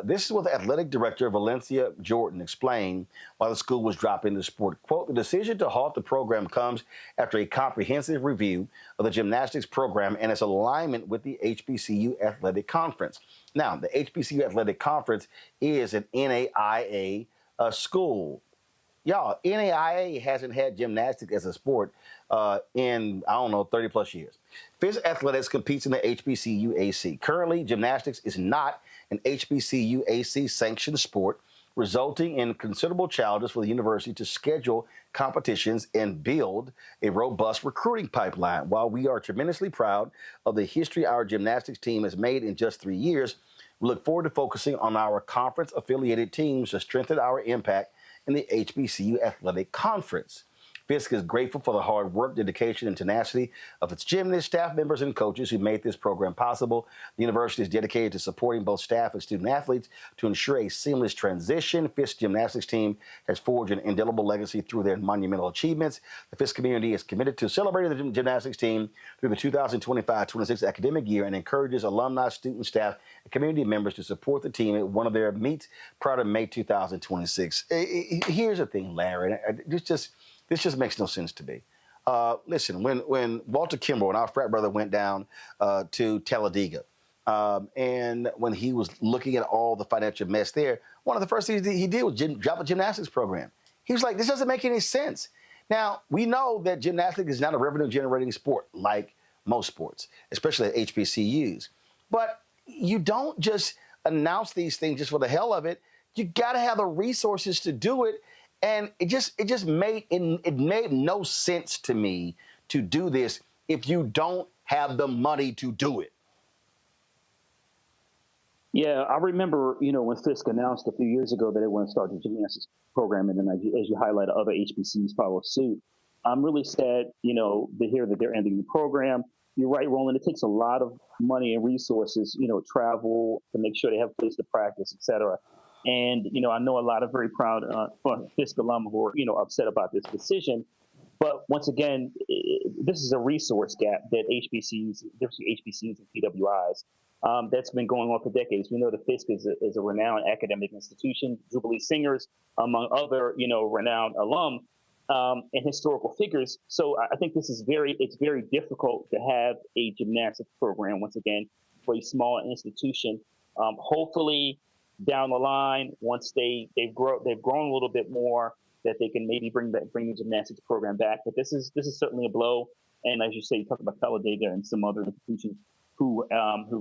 This is what the athletic director, Valencia Jordan, explained why the school was dropping the sport. Quote, the decision to halt the program comes after a comprehensive review of the gymnastics program and its alignment with the HBCU Athletic Conference. Now, the HBCU Athletic Conference is an NAIA school. Y'all, NAIA hasn't had gymnastics as a sport in, 30 plus years. Fisk Athletics competes in the HBCU AC. Currently, gymnastics is not an HBCU AC sanctioned sport, resulting in considerable challenges for the university to schedule competitions and build a robust recruiting pipeline. While we are tremendously proud of the history our gymnastics team has made in just 3 years, we look forward to focusing on our conference-affiliated teams to strengthen our impact in the HBCU Athletic Conference. Fisk is grateful for the hard work, dedication, and tenacity of its gymnasts, staff members, and coaches who made this program possible. The university is dedicated to supporting both staff and student athletes to ensure a seamless transition. Fisk's gymnastics team has forged an indelible legacy through their monumental achievements. The Fisk community is committed to celebrating the gymnastics team through the 2025-26 academic year and encourages alumni, student, staff, and community members to support the team at one of their meets prior to May 2026. Here's the thing, Larry. This just makes no sense to me. Listen, when Walter Kimbrough and our frat brother went down to Talladega, and when he was looking at all the financial mess there, one of the first things he did was drop a gymnastics program. He was like, this doesn't make any sense. Now, we know that gymnastics is not a revenue-generating sport like most sports, especially at HBCUs. But you don't just announce these things just for the hell of it. You got to have the resources to do it. And it made no sense to me to do this if you don't have the money to do it. Yeah, I remember, when Fisk announced a few years ago that they want to start the gymnastics program, and then as you highlighted, other HBCUs follow suit. I'm really sad, to hear that they're ending the program. You're right, Roland. It takes a lot of money and resources, travel to make sure they have a place to practice, et cetera. And, I know a lot of very proud Fisk alum who are, upset about this decision. But once again, this is a resource gap that HBCUs, different HBCUs and PWIs, that's been going on for decades. We know the Fisk is a renowned academic institution, Jubilee Singers, among other, renowned alum and historical figures. So I think it's very difficult to have a gymnastics program, once again, for a small institution. Hopefully, down the line, once they've grown a little bit more, that they can maybe bring the gymnastics program back. But this is certainly a blow. And as you say, you talk about Talladega and some other institutions who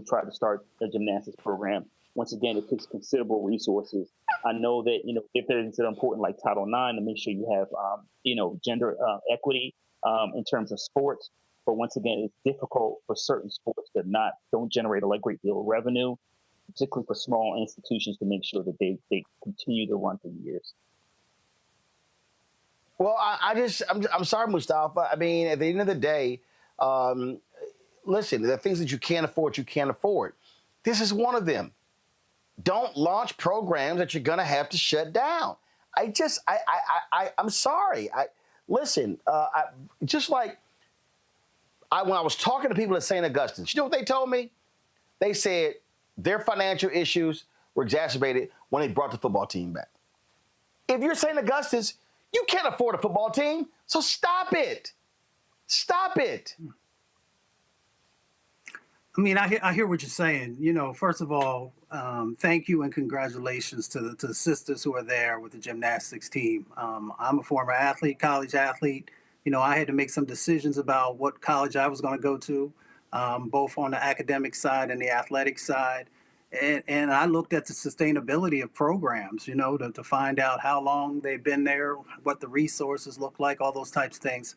tried to start a gymnastics program. Once again, it takes considerable resources. I know that if there's an important like Title IX to make sure you have gender equity in terms of sports. But once again, it's difficult for certain sports that don't generate a great deal of revenue, particularly for small institutions, to make sure that they continue to run for years. Well, I'm sorry, Mustafa. I mean, at the end of the day, listen, there are things that you can't afford. This is one of them. Don't launch programs that you're going to have to shut down. I'm sorry. Listen, when I was talking to people at St. Augustine, you know what they told me? They said their financial issues were exacerbated when they brought the football team back. If you're St. Augustine's, you can't afford a football team, so stop it. Stop it. I mean, I hear what you're saying. First of all, thank you and congratulations to the sisters who are there with the gymnastics team. I'm a former athlete, college athlete. I had to make some decisions about what college I was going to go to, both on the academic side and the athletic side. And I looked at the sustainability of programs, to find out how long they've been there, what the resources look like, all those types of things.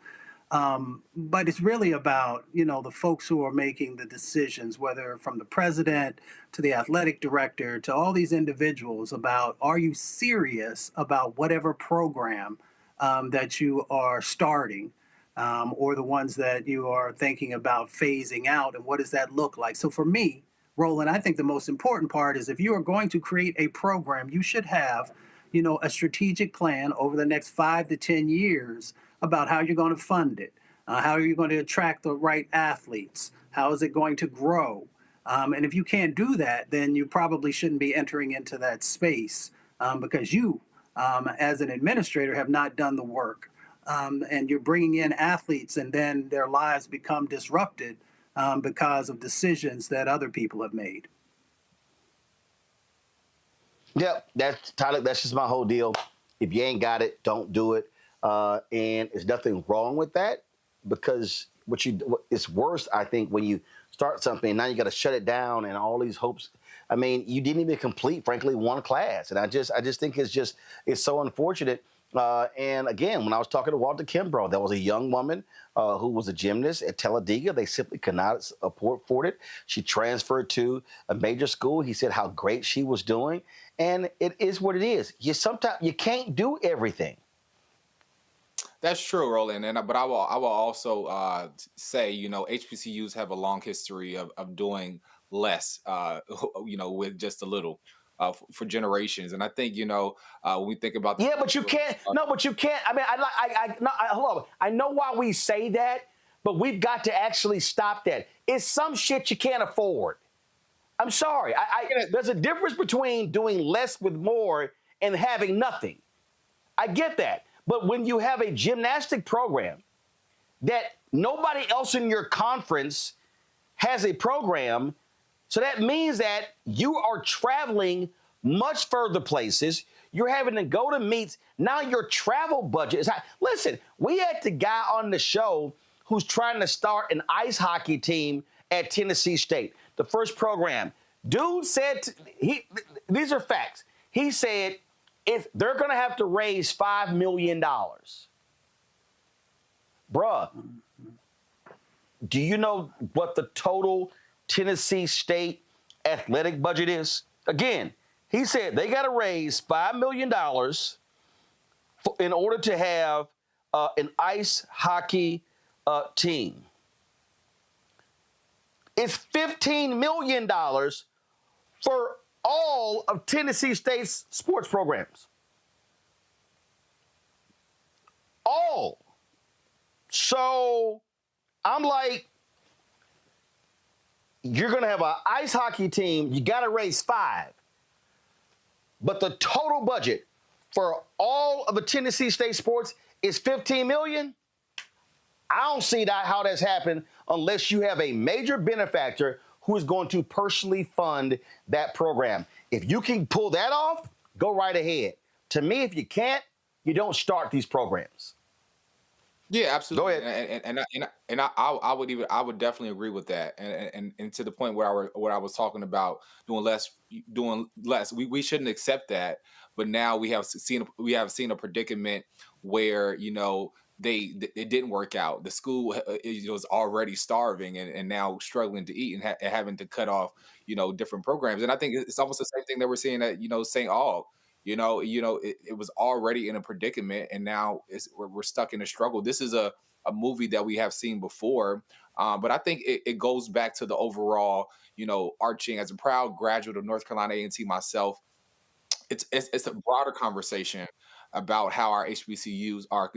But it's really about, the folks who are making the decisions, whether from the president to the athletic director to all these individuals, about, are you serious about whatever program that you are starting, or the ones that you are thinking about phasing out, and what does that look like? So for me, Roland, I think the most important part is if you are going to create a program, you should have, a strategic plan over the next 5 to 10 years about how you're going to fund it, how are you going to attract the right athletes, how is it going to grow? And if you can't do that, then you probably shouldn't be entering into that space because you, as an administrator, have not done the work. And you're bringing in athletes and then their lives become disrupted because of decisions that other people have made. Yep, Tyler, that's just my whole deal. If you ain't got it, don't do it. And there's nothing wrong with that, because it's worse, I think, when you start something and now you got to shut it down and all these hopes. I mean, you didn't even complete, frankly, one class. And I just think it's so unfortunate. And again, when I was talking to Walter Kimbrough, there was a young woman who was a gymnast at Talladega. They simply could not afford it. She transferred to a major school. He said how great she was doing. And it is what it is. Sometimes you can't do everything. That's true, Roland. But I will also say, HBCUs have a long history of doing less, with just a little. For generations, and I think when we think about but you can't. No, but you can't. I mean, hold on. I know why we say that, but we've got to actually stop that. It's some shit you can't afford. I'm sorry. There's a difference between doing less with more and having nothing. I get that, but when you have a gymnastic program that nobody else in your conference has a program. So that means that you are traveling much further places. You're having to go to meets. Now your travel budget is high. Listen, we had the guy on the show who's trying to start an ice hockey team at Tennessee State, the first program. Dude said, these are facts. He said, if they're going to have to raise $5 million. Bruh, do you know what the total Tennessee State athletic budget is? Again, he said they got to raise $5 million in order to have an ice hockey team. It's $15 million for all of Tennessee State's sports programs. All. So I'm like, you're going to have an ice hockey team. You got to raise $5 million. But the total budget for all of the Tennessee State sports is $15 million. I don't see how that's happened unless you have a major benefactor who is going to personally fund that program. If you can pull that off, go right ahead. To me, if you can't, you don't start these programs. Yeah, absolutely. Go ahead. And I would definitely agree with that. And to the point where I was talking about doing less. We shouldn't accept that. But now we have seen a predicament where, you know, it didn't work out. The school was already starving and now struggling to eat and having to cut off, you know, different programs. And I think it's almost the same thing that we're seeing at, you know, St. Aug. You know, it was already in a predicament, and now we're stuck in a struggle. This is a movie that we have seen before, but I think it goes back to the overall, you know, arching. As a proud graduate of North Carolina A&T myself, it's a broader conversation about how our HBCUs are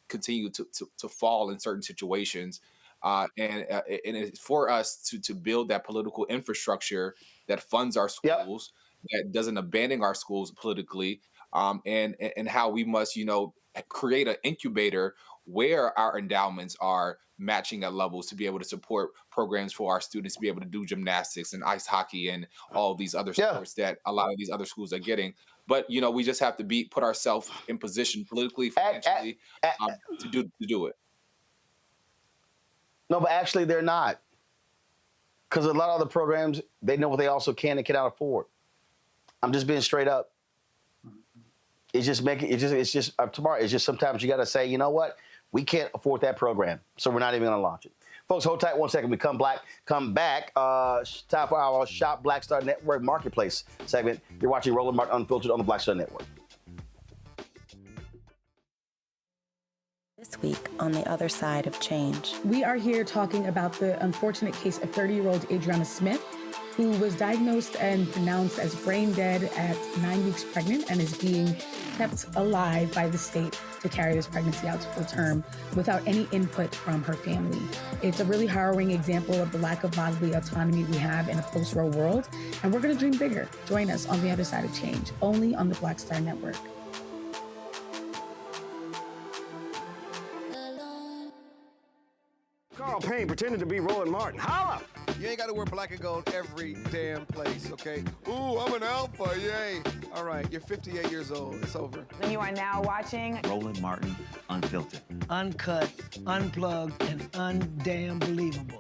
continue to fall in certain situations, and it's for us to build that political infrastructure that funds our schools. Yep. That doesn't abandon our schools politically, and how we must, you know, create an incubator where our endowments are matching at levels to be able to support programs for our students to be able to do gymnastics and ice hockey and all these other sports that a lot of these other schools are getting. But, you know, we just have to put ourselves in position politically, financially, to do it. No, but actually they're not. Because a lot of the programs, they know what they also can and cannot afford. I'm just being straight up. It's just tomorrow. It's just sometimes you got to say, you know what? We can't afford that program, so we're not even going to launch it. Folks, hold tight 1 second. We come back. Time for our Shop Black Star Network Marketplace segment. You're watching Roland Martin Unfiltered on the Black Star Network. This week on the other side of change. We are here talking about the unfortunate case of 30-year-old Adriana Smith, who was diagnosed and pronounced as brain dead at 9 weeks pregnant and is being kept alive by the state to carry this pregnancy out to full term without any input from her family. It's a really harrowing example of the lack of bodily autonomy we have in a post-Roe world, and we're going to dream bigger. Join us on the other side of change, only on the Black Star Network. Carl Payne pretending to be Roland Martin. Holla! You ain't got to wear black and gold every damn place, okay? Ooh, I'm an alpha, yay. All right, you're 58 years old. It's over. And you are now watching Roland Martin Unfiltered. Uncut, unplugged, and undamn believable.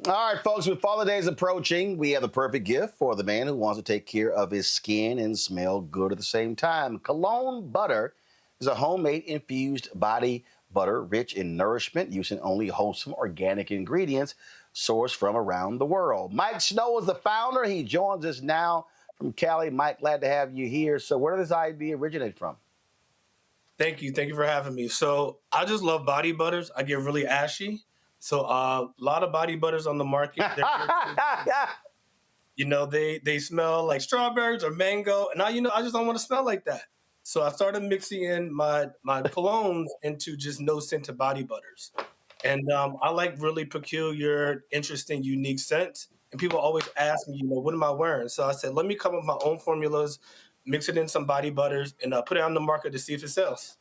All right, folks, with Father's Day approaching, we have the perfect gift for the man who wants to take care of his skin and smell good at the same time. Cologne butter is a homemade infused body butter rich in nourishment using only wholesome organic ingredients sourced from around the world. Mike Snow is the founder. He joins us now from Calif. Mike, glad to have you here. So where did this idea originate from? Thank you. Thank you for having me. So I just love body butters. I get really ashy. So a lot of body butters on the market. You know, they smell like strawberries or mango. And I just don't want to smell like that. So I started mixing in my colognes into just no-scented body butters. And I like really peculiar, interesting, unique scents. And people always ask me, what am I wearing? So I said, let me come up with my own formulas, mix it in some body butters, and put it on the market to see if it sells.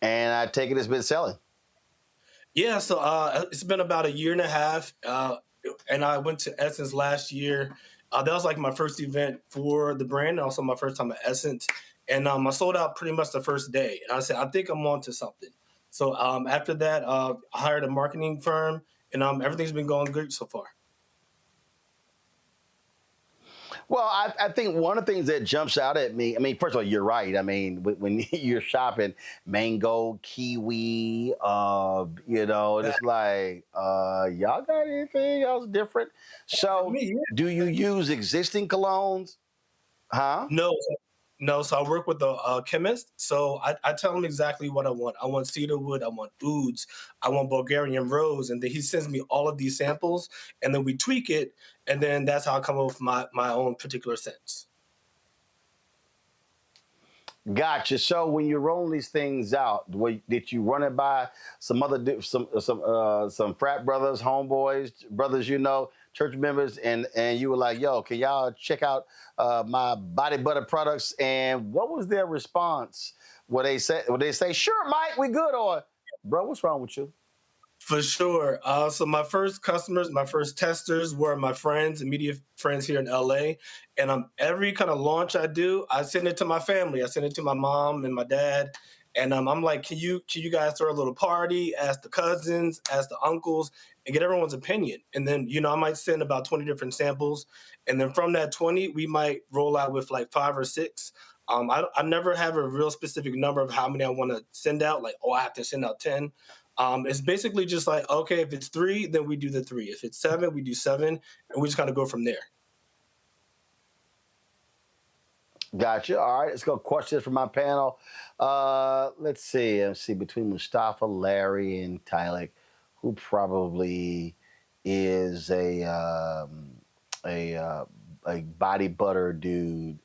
And I take it it's been selling. Yeah, so it's been about 1.5 years, and I went to Essence last year. That was like my first event for the brand, and also my first time at Essence. And I sold out pretty much the first day. And I said, I think I'm on to something. So after that, I hired a marketing firm, and everything's been going good so far. Well, I think one of the things that jumps out at me, I mean, first of all, you're right. I mean, when you're shopping mango, kiwi, it's like, y'all got anything else different? So do you use existing colognes? Huh? No. So I work with a chemist. So I tell him exactly what I want. I want cedarwood. I want ouds. I want Bulgarian rose. And then he sends me all of these samples, and then we tweak it. And then that's how I come up with my own particular scents. Gotcha. So when you're rolling these things out, did you run it by some frat brothers, homeboys, brothers, church members, and you were like, yo, can y'all check out my body butter products? And what was their response? Would they say, sure, Mike, we good, or bro, what's wrong with you? For sure. So my first customers, my first testers were my friends, immediate friends here in LA. And every kind of launch I do, I send it to my family. I send it to my mom and my dad. And I'm like, can you guys throw a little party, ask the cousins, ask the uncles, and get everyone's opinion. And then, I might send about 20 different samples. And then from that 20, we might roll out with like 5 or 6. I never have a real specific number of how many I want to send out. Like, I have to send out 10. It's basically just like, okay, if it's 3, then we do the 3. If it's 7, we do 7. And we just kind of go from there. Gotcha. All right, let's go questions from my panel. Let's see. Between Mustafa, Larry, and Tylik, who probably is a body butter dude.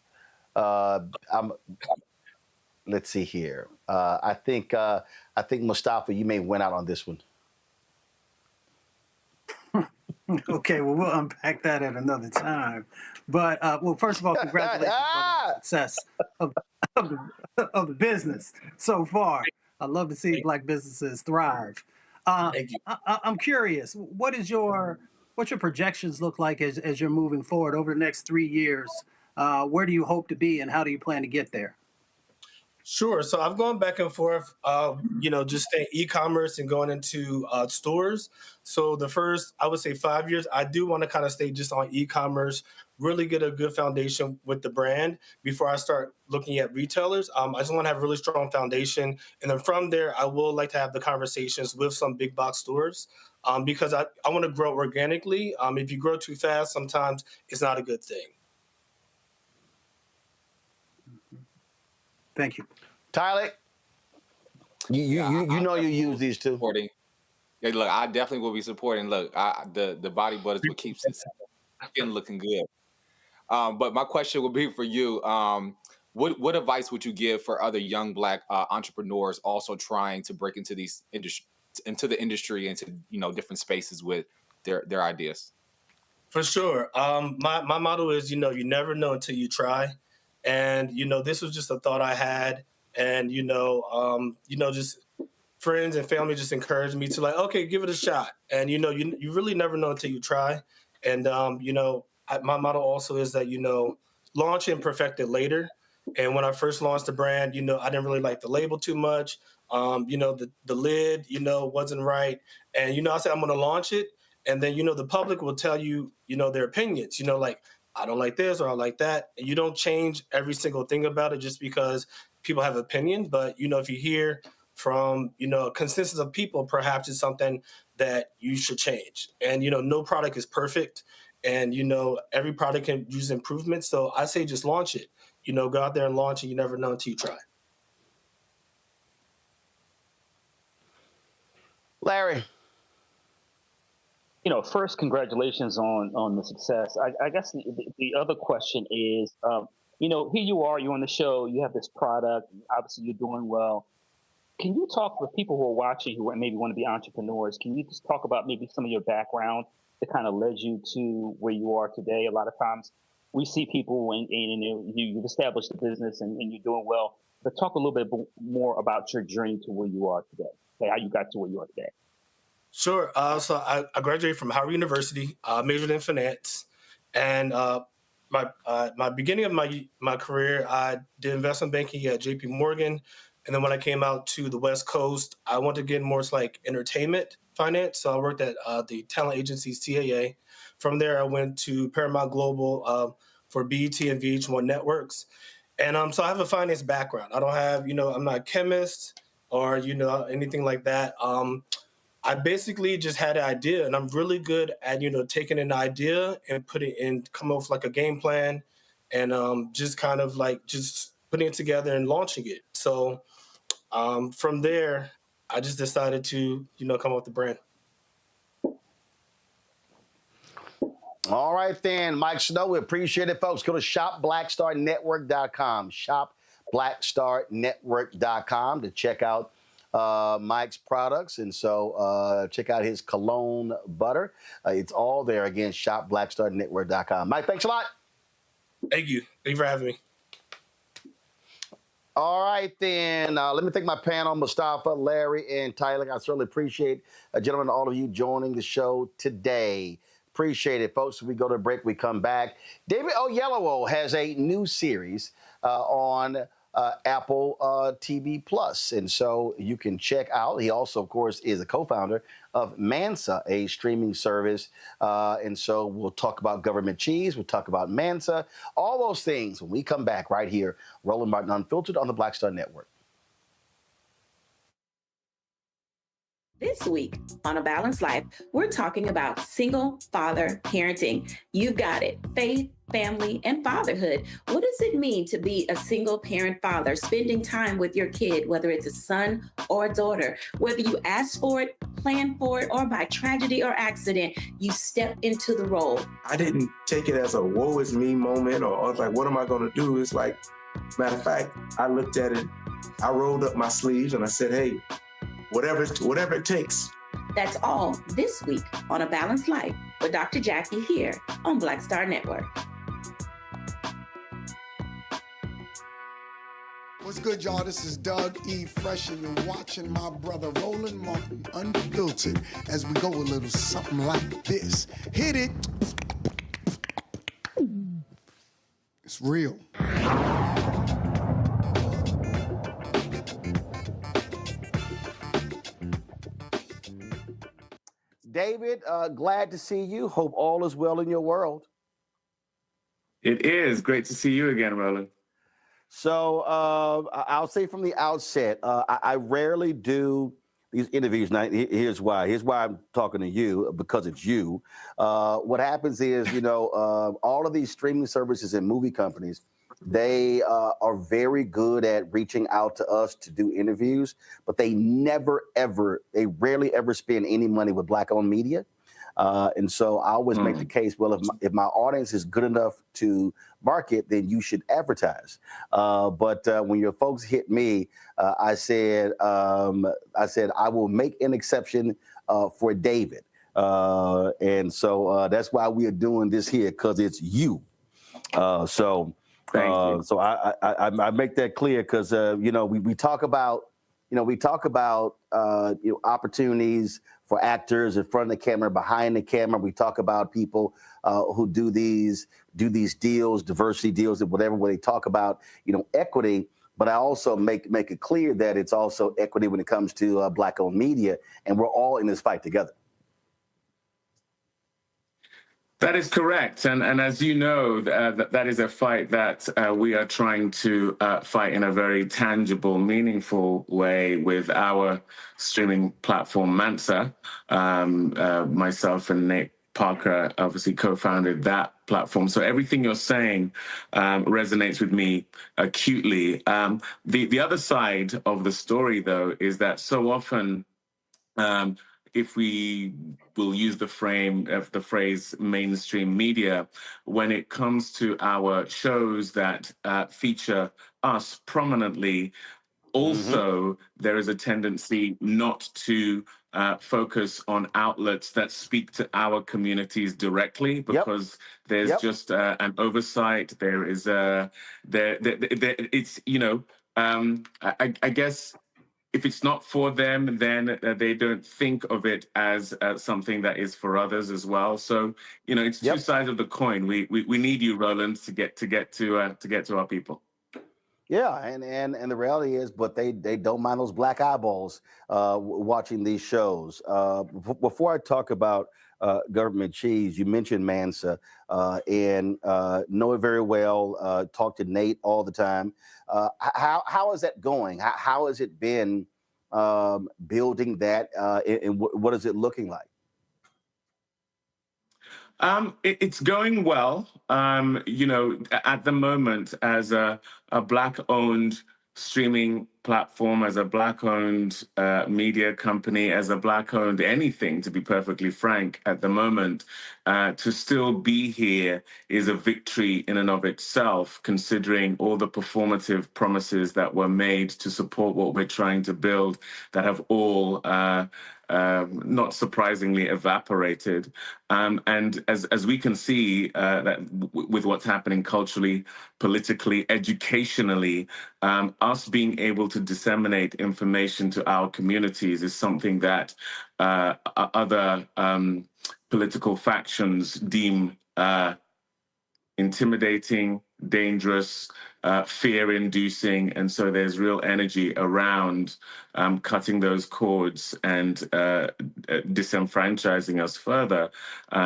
Let's see here. I think Mustafa, you may win out on this one. Okay, well, we'll unpack that at another time. But, first of all, congratulations on the success of the business so far. I love to see Black businesses thrive. Thank you. I'm curious, what's your projections look like as you're moving forward over the next 3 years? Where do you hope to be, and how do you plan to get there? Sure. So I've gone back and forth, just staying e-commerce and going into stores. So the first, I would say 5 years, I do want to kind of stay just on e-commerce, really get a good foundation with the brand before I start looking at retailers. I just want to have a really strong foundation. And then from there, I will like to have the conversations with some big box stores because I want to grow organically. If you grow too fast, sometimes it's not a good thing. Thank you. Tylik, you use these too. Supporting. Yeah, look, I definitely will be supporting. Look, the body butter is what keeps it skin looking good. But my question would be for you. What advice would you give for other young Black entrepreneurs also trying to break into the industry, into different spaces with their ideas? For sure. My motto is, you never know until you try. And, this was just a thought I had. And, just friends and family just encouraged me to like, okay, give it a shot. And, you really never know until you try. And, my motto also is that, launch and perfect it later. And when I first launched the brand, I didn't really like the label too much. The lid, wasn't right. And, I said, I'm going to launch it. And then, the public will tell you, their opinions, like, I don't like this or I like that. And you don't change every single thing about it just because people have opinions. But, if you hear from, a consensus of people, perhaps it's something that you should change. And, no product is perfect. And, every product can use improvement. So I say just launch it. Go out there and launch it. You never know until you try. Larry. First, congratulations on the success. I guess the other question is, here you are, you're on the show, you have this product, obviously you're doing well. Can you talk with people who are watching who maybe want to be entrepreneurs? Can you just talk about maybe some of your background that kind of led you to where you are today? A lot of times we see people and you've established a business and you're doing well, but talk a little bit more about your journey to where you are today, how you got to where you are today. Sure. So I graduated from Howard University, majored in finance. And my beginning of my career, I did investment banking at J.P. Morgan, and then when I came out to the West Coast, I wanted to get more like entertainment finance. So I worked at the talent agency CAA. From there, I went to Paramount Global for BET and VH1 networks, and so I have a finance background. I don't have, I'm not a chemist or anything like that. I basically just had an idea, and I'm really good at, taking an idea and come up with like a game plan and just kind of like just putting it together and launching it. So from there, I just decided to, come up with the brand. All right, then, Mike Snow, we appreciate it, folks. Go to shopblackstarnetwork.com, shopblackstarnetwork.com to check out Mike's products. And so check out his cologne butter. It's all there. Again, shopblackstarnetwork.com. Mike, thanks a lot. Thank you. Thank you for having me. All right, then. Let me thank my panel, Mustafa, Larry, and Tyler. I certainly appreciate, gentlemen, all of you joining the show today. Appreciate it, folks. As we go to break, we come back. David Oyelowo has a new series on Apple TV Plus, and so you can check out. He also, of course, is a co-founder of Mansa, a streaming service, and so we'll talk about government cheese. We'll talk about Mansa, all those things when we come back right here. Roland Martin Unfiltered on the Black Star Network. This week on A Balanced Life, we're talking about single father parenting. You've got it. Faith, family, and fatherhood. What does it mean to be a single parent father, spending time with your kid, whether it's a son or a daughter? Whether you ask for it, plan for it, or by tragedy or accident, you step into the role. I didn't take it as a woe is me moment or I was like, what am I going to do? It's like, matter of fact, I looked at it, I rolled up my sleeves and I said, hey, whatever it takes. That's all this week on A Balanced Life with Dr. Jackie here on Black Star Network. What's good, y'all? This is Doug E. Fresh, and you're watching my brother Roland Martin Unfiltered as we go a little something like this. Hit it. It's real. David, glad to see you. Hope all is well in your world. It is great to see you again, Roland. So I'll say from the outset, I rarely do these interviews. Now, here's why. Here's why I'm talking to you, because it's you. What happens is, all of these streaming services and movie companies, they are very good at reaching out to us to do interviews, but they rarely ever spend any money with Black-owned media. And so I always make the case, well, if my audience is good enough to market, then you should advertise. But when your folks hit me, I said I will make an exception for David. And so that's why we are doing this here, because it's you. So I make that clear because we talk about opportunities for actors in front of the camera, behind the camera. We talk about people who do these deals, diversity deals, and whatever. Where they talk about equity, but I also make it clear that it's also equity when it comes to Black-owned media, and we're all in this fight together. That is correct. And as you know, that is a fight that we are trying to fight in a very tangible, meaningful way with our streaming platform, Mansa. Myself and Nick Parker obviously co-founded that platform. So everything you're saying resonates with me acutely. The other side of the story, though, is that so often, if we will use the phrase mainstream media, when it comes to our shows that feature us prominently, also there is a tendency not to focus on outlets that speak to our communities directly, because there's just an oversight. There is it's I guess if it's not for them, then they don't think of it as something that is for others as well. So, it's two sides of the coin. We need you, Roland, to get to our people. Yeah, and the reality is, but they don't mind those black eyeballs watching these shows. Before I talk about government cheese, you mentioned Mansa and know it very well. Talk to Nate all the time. How is that going? How has it been building that, and what is it looking like? It's going well. At the moment, as a Black-owned streaming platform, as a Black-owned media company, as a Black-owned anything, to be perfectly frank, at the moment, to still be here is a victory in and of itself, considering all the performative promises that were made to support what we're trying to build that have all not surprisingly evaporated. And as we can see that with what's happening culturally, politically, educationally, us being able to disseminate information to our communities is something that other political factions deem intimidating, dangerous, fear-inducing, and so there's real energy around cutting those cords and disenfranchising us further,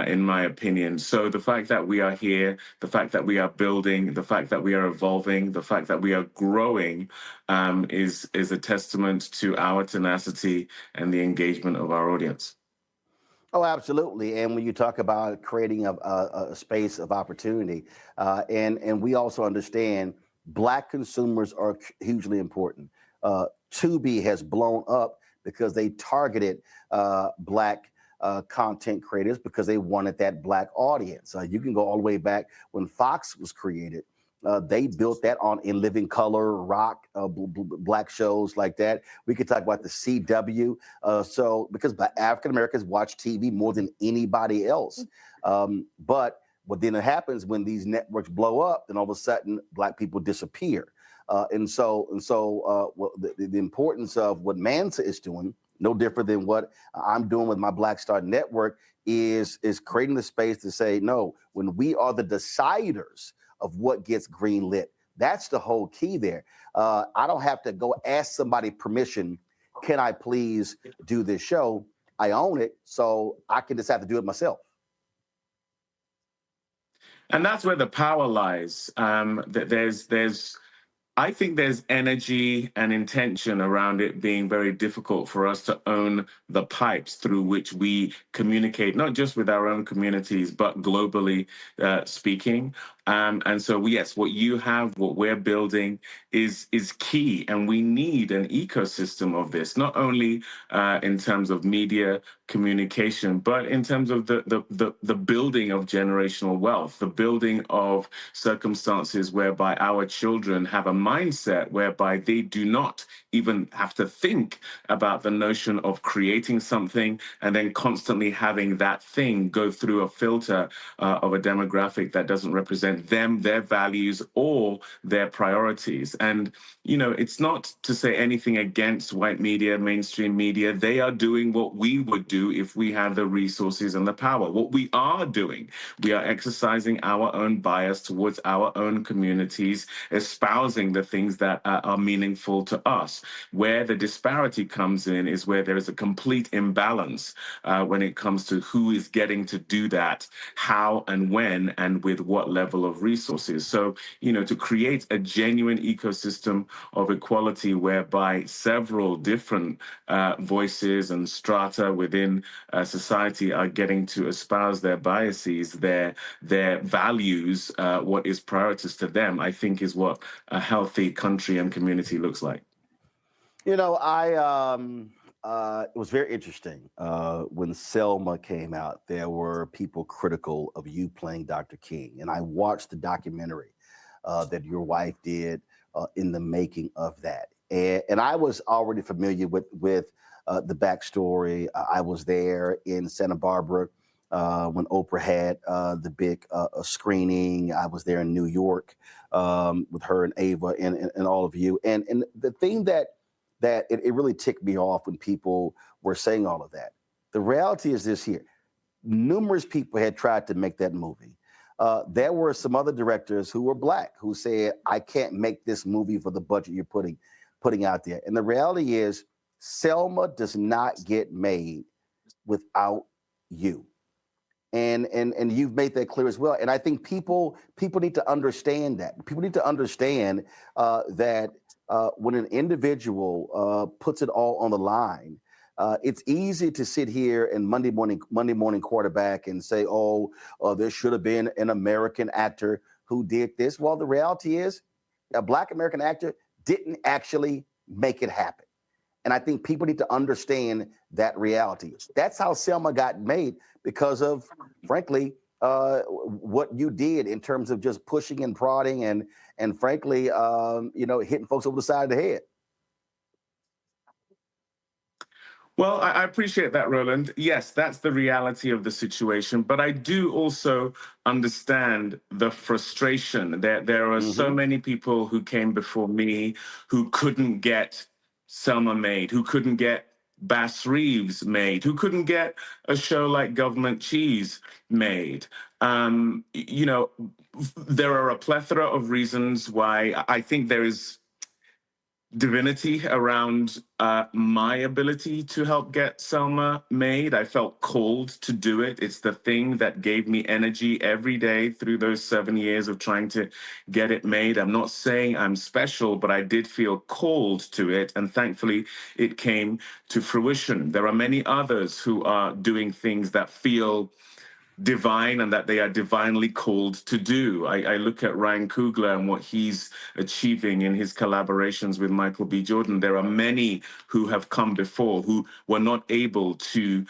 in my opinion. So the fact that we are here, the fact that we are building, the fact that we are evolving, the fact that we are growing is a testament to our tenacity and the engagement of our audience. Oh, absolutely. And when you talk about creating a space of opportunity, and we also understand Black consumers are hugely important. Tubi has blown up because they targeted Black content creators because they wanted that Black audience. You can go all the way back when Fox was created. They built that on In Living Color, Rock, Black shows like that. We could talk about the CW. So because African Americans watch TV more than anybody else. But what then happens when these networks blow up, then all of a sudden Black people disappear. And so the importance of what Mansa is doing, no different than what I'm doing with my Black Star Network, is creating the space to say, no, when we are the deciders of what gets greenlit. That's the whole key there. I don't have to go ask somebody permission. Can I please do this show? I own it, so I can decide to do it myself. And that's where the power lies. I think there's energy and intention around it being very difficult for us to own the pipes through which we communicate, not just with our own communities, but globally speaking. And so, yes, what you have, what we're building is key. And we need an ecosystem of this, not only in terms of media communication, but in terms of the building of generational wealth, the building of circumstances whereby our children have a mindset whereby they do not even have to think about the notion of creating something and then constantly having that thing go through a filter of a demographic that doesn't represent them, their values, or their priorities. And, it's not to say anything against white media, mainstream media. They are doing what we would do if we had the resources and the power. What we are doing, we are exercising our own bias towards our own communities, espousing the things that are meaningful to us. Where the disparity comes in is where there is a complete imbalance when it comes to who is getting to do that, how and when, and with what level of resources. So, to create a genuine ecosystem of equality whereby several different voices and strata within society are getting to espouse their biases, their values, what is priorities to them, I think is what a healthy country and community looks like. It was very interesting. When Selma came out, there were people critical of you playing Dr. King. And I watched the documentary that your wife did in the making of that. And I was already familiar with the backstory. I was there in Santa Barbara when Oprah had the big screening. I was there in New York with her and Ava and all of you. And the thing that that it really ticked me off when people were saying all of that. The reality is this here. Numerous people had tried to make that movie. There were some other directors who were Black who said, I can't make this movie for the budget you're putting out there. And the reality is, Selma does not get made without you. And you've made that clear as well. And I think people need to understand that. People need to understand that when an individual puts it all on the line, it's easy to sit here and Monday morning quarterback and say, there should have been an American actor who did this. Well, the reality is a Black American actor didn't actually make it happen. And I think people need to understand that reality. That's how Selma got made, because of, frankly, what you did in terms of just pushing and prodding and frankly, hitting folks over the side of the head. Well, I appreciate that, Roland. Yes, that's the reality of the situation. But I do also understand the frustration. There are so many people who came before me who couldn't get Selma made, who couldn't get Bass Reeves made, who couldn't get a show like Government Cheese made. There are a plethora of reasons why I think there is divinity around my ability to help get Selma made. I felt called to do it. It's the thing that gave me energy every day through those 7 years of trying to get it made. I'm not saying I'm special, but I did feel called to it, and thankfully it came to fruition. There are many others who are doing things that feel divine and that they are divinely called to do. I look at Ryan Coogler and what he's achieving in his collaborations with Michael B. Jordan. There are many who have come before who were not able to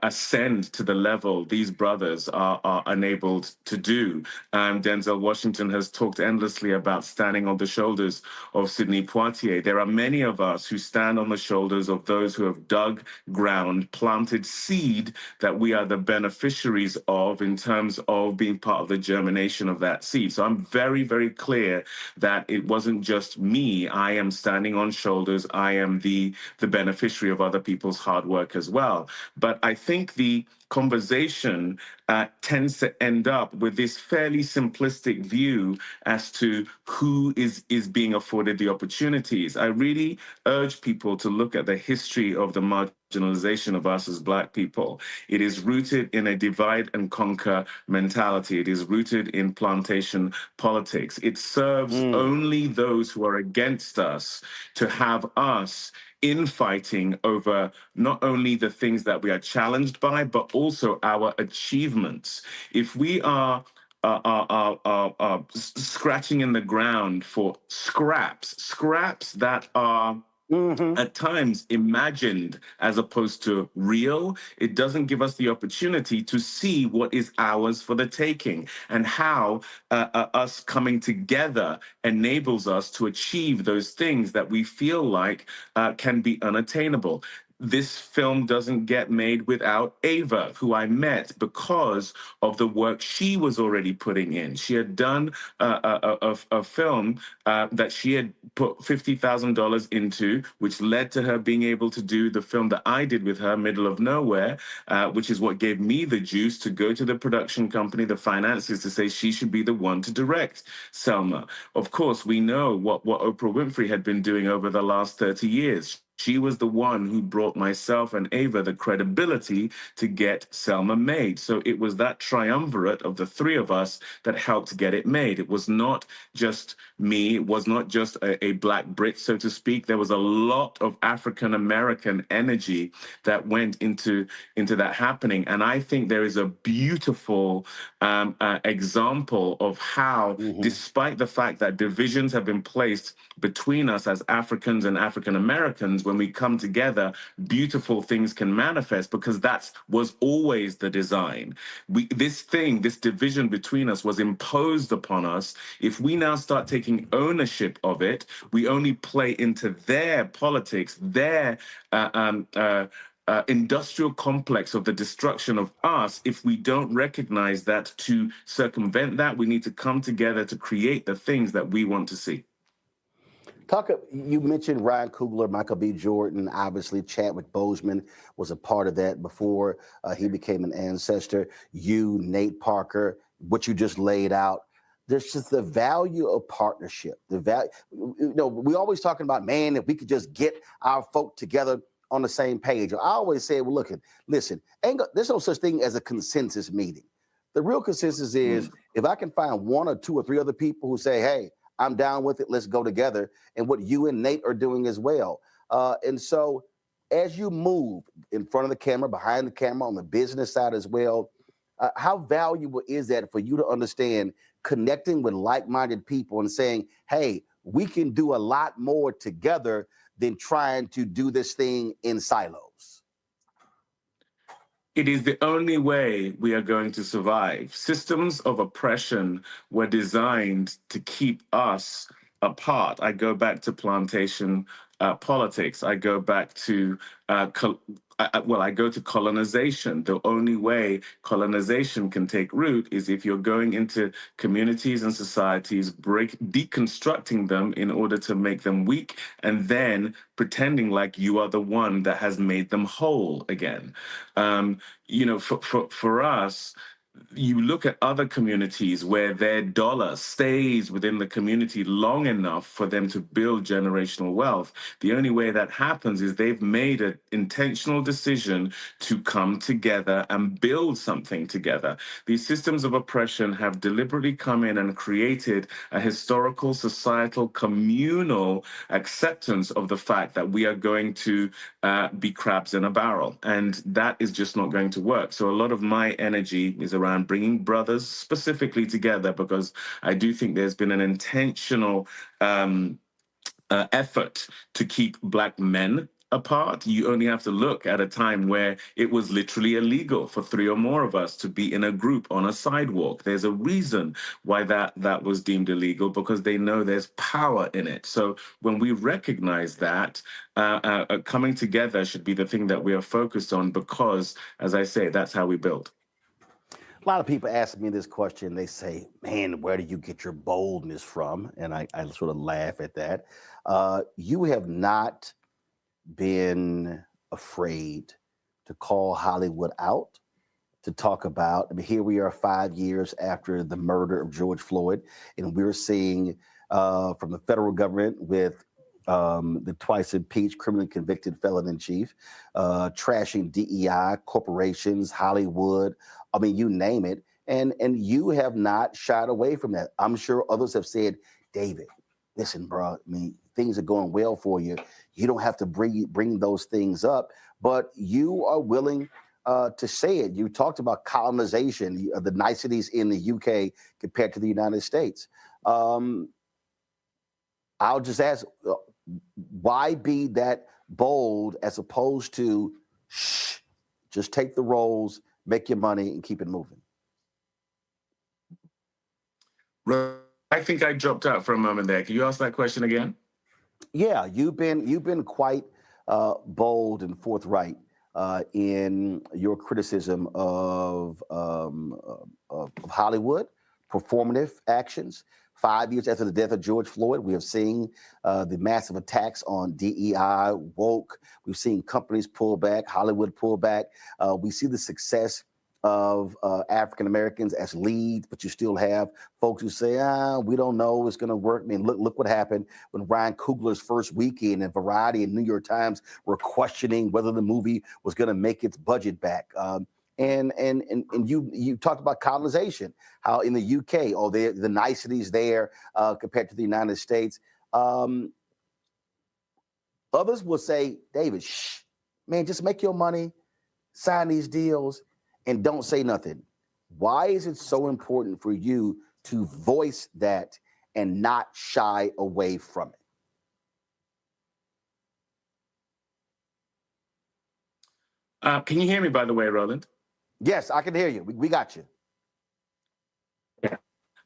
ascend to the level these brothers are enabled to do. Denzel Washington has talked endlessly about standing on the shoulders of Sidney Poitier. There are many of us who stand on the shoulders of those who have dug ground, planted seed that we are the beneficiaries of in terms of being part of the germination of that seed. So I'm very, very clear that it wasn't just me. I am standing on shoulders. I am the beneficiary of other people's hard work as well. But I think the conversation tends to end up with this fairly simplistic view as to who is being afforded the opportunities. I really urge people to look at the history of the marginalization of us as Black people. It is rooted in a divide and conquer mentality. It is rooted in plantation politics. It serves only those who are against us to have us infighting over not only the things that we are challenged by, but also our achievements. If we are scratching in the ground for scraps that are at times imagined as opposed to real, it doesn't give us the opportunity to see what is ours for the taking and how us coming together enables us to achieve those things that we feel like can be unattainable. This film doesn't get made without Ava, who I met because of the work she was already putting in. She had done a film that she had put $50,000 into, which led to her being able to do the film that I did with her, Middle of Nowhere, which is what gave me the juice to go to the production company, the finances, to say she should be the one to direct Selma. Of course, we know what Oprah Winfrey had been doing over the last 30 years. She was the one who brought myself and Ava the credibility to get Selma made. So it was that triumvirate of the three of us that helped get it made. It was not just me. It was not just a Black Brit, so to speak. There was a lot of African-American energy that went into that happening. And I think there is a beautiful example of how, despite the fact that divisions have been placed between us as Africans and African-Americans, when we come together, beautiful things can manifest, because that was always the design. This division between us was imposed upon us. If we now start taking ownership of it, we only play into their politics, their industrial complex of the destruction of us. If we don't recognize that, to circumvent that, we need to come together to create the things that we want to see. You mentioned Ryan Coogler, Michael B. Jordan, obviously Chadwick Boseman was a part of that before he became an ancestor. You, Nate Parker, what you just laid out. There's just the value of partnership. The value, we always talking about, man, if we could just get our folk together on the same page. I always say, well, listen, there's no such thing as a consensus meeting. The real consensus is if I can find one or two or three other people who say, hey, I'm down with it, let's go together, and what you and Nate are doing as well. And so as you move in front of the camera, behind the camera, on the business side as well, how valuable is that for you to understand connecting with like-minded people and saying, hey, we can do a lot more together than trying to do this thing in silos? It is the only way we are going to survive. Systems of oppression were designed to keep us apart. I go back to plantation politics. I go back to I go to colonization. The only way colonization can take root is if you're going into communities and societies, deconstructing them in order to make them weak, and then pretending like you are the one that has made them whole again. For us, you look at other communities where their dollar stays within the community long enough for them to build generational wealth. The only way that happens is they've made an intentional decision to come together and build something together. These systems of oppression have deliberately come in and created a historical, societal, communal acceptance of the fact that we are going to be crabs in a barrel. And that is just not going to work. So a lot of my energy is around bringing brothers specifically together, because I do think there's been an intentional effort to keep Black men apart. You only have to look at a time where it was literally illegal for three or more of us to be in a group on a sidewalk. There's a reason why that was deemed illegal, because they know there's power in it. So when we recognize that, coming together should be the thing that we are focused on, because, as I say, that's how we build. A lot of people ask me this question. They say, man, where do you get your boldness from? And I sort of laugh at that. You have not been afraid to call Hollywood out, to talk about, here we are 5 years after the murder of George Floyd, and we're seeing from the federal government with the twice impeached, criminally convicted felon in chief, trashing DEI, corporations, Hollywood, you name it. And you have not shied away from that. I'm sure others have said, David, listen, bro, things are going well for you. You don't have to bring those things up, but you are willing to say it. You talked about colonization, the niceties in the UK compared to the United States. I'll just ask, why be that bold as opposed to, just take the roles, make your money, and keep it moving? I think I dropped out for a moment there. Can you ask that question again? Yeah, you've been quite bold and forthright in your criticism of Hollywood, performative actions. 5 years after the death of George Floyd, we have seen the massive attacks on DEI, woke. We've seen companies pull back, Hollywood pull back. We see the success of African Americans as leads, but you still have folks who say, we don't know it's going to work. Look what happened when Ryan Coogler's first weekend, and Variety and New York Times were questioning whether the movie was going to make its budget back. And you talked about colonization, how in the UK, the niceties there compared to the United States. Others will say, David, man, just make your money, sign these deals, and don't say nothing. Why is it so important for you to voice that and not shy away from it? Can you hear me, by the way, Roland? Yes, I can hear you. We got you. Yeah.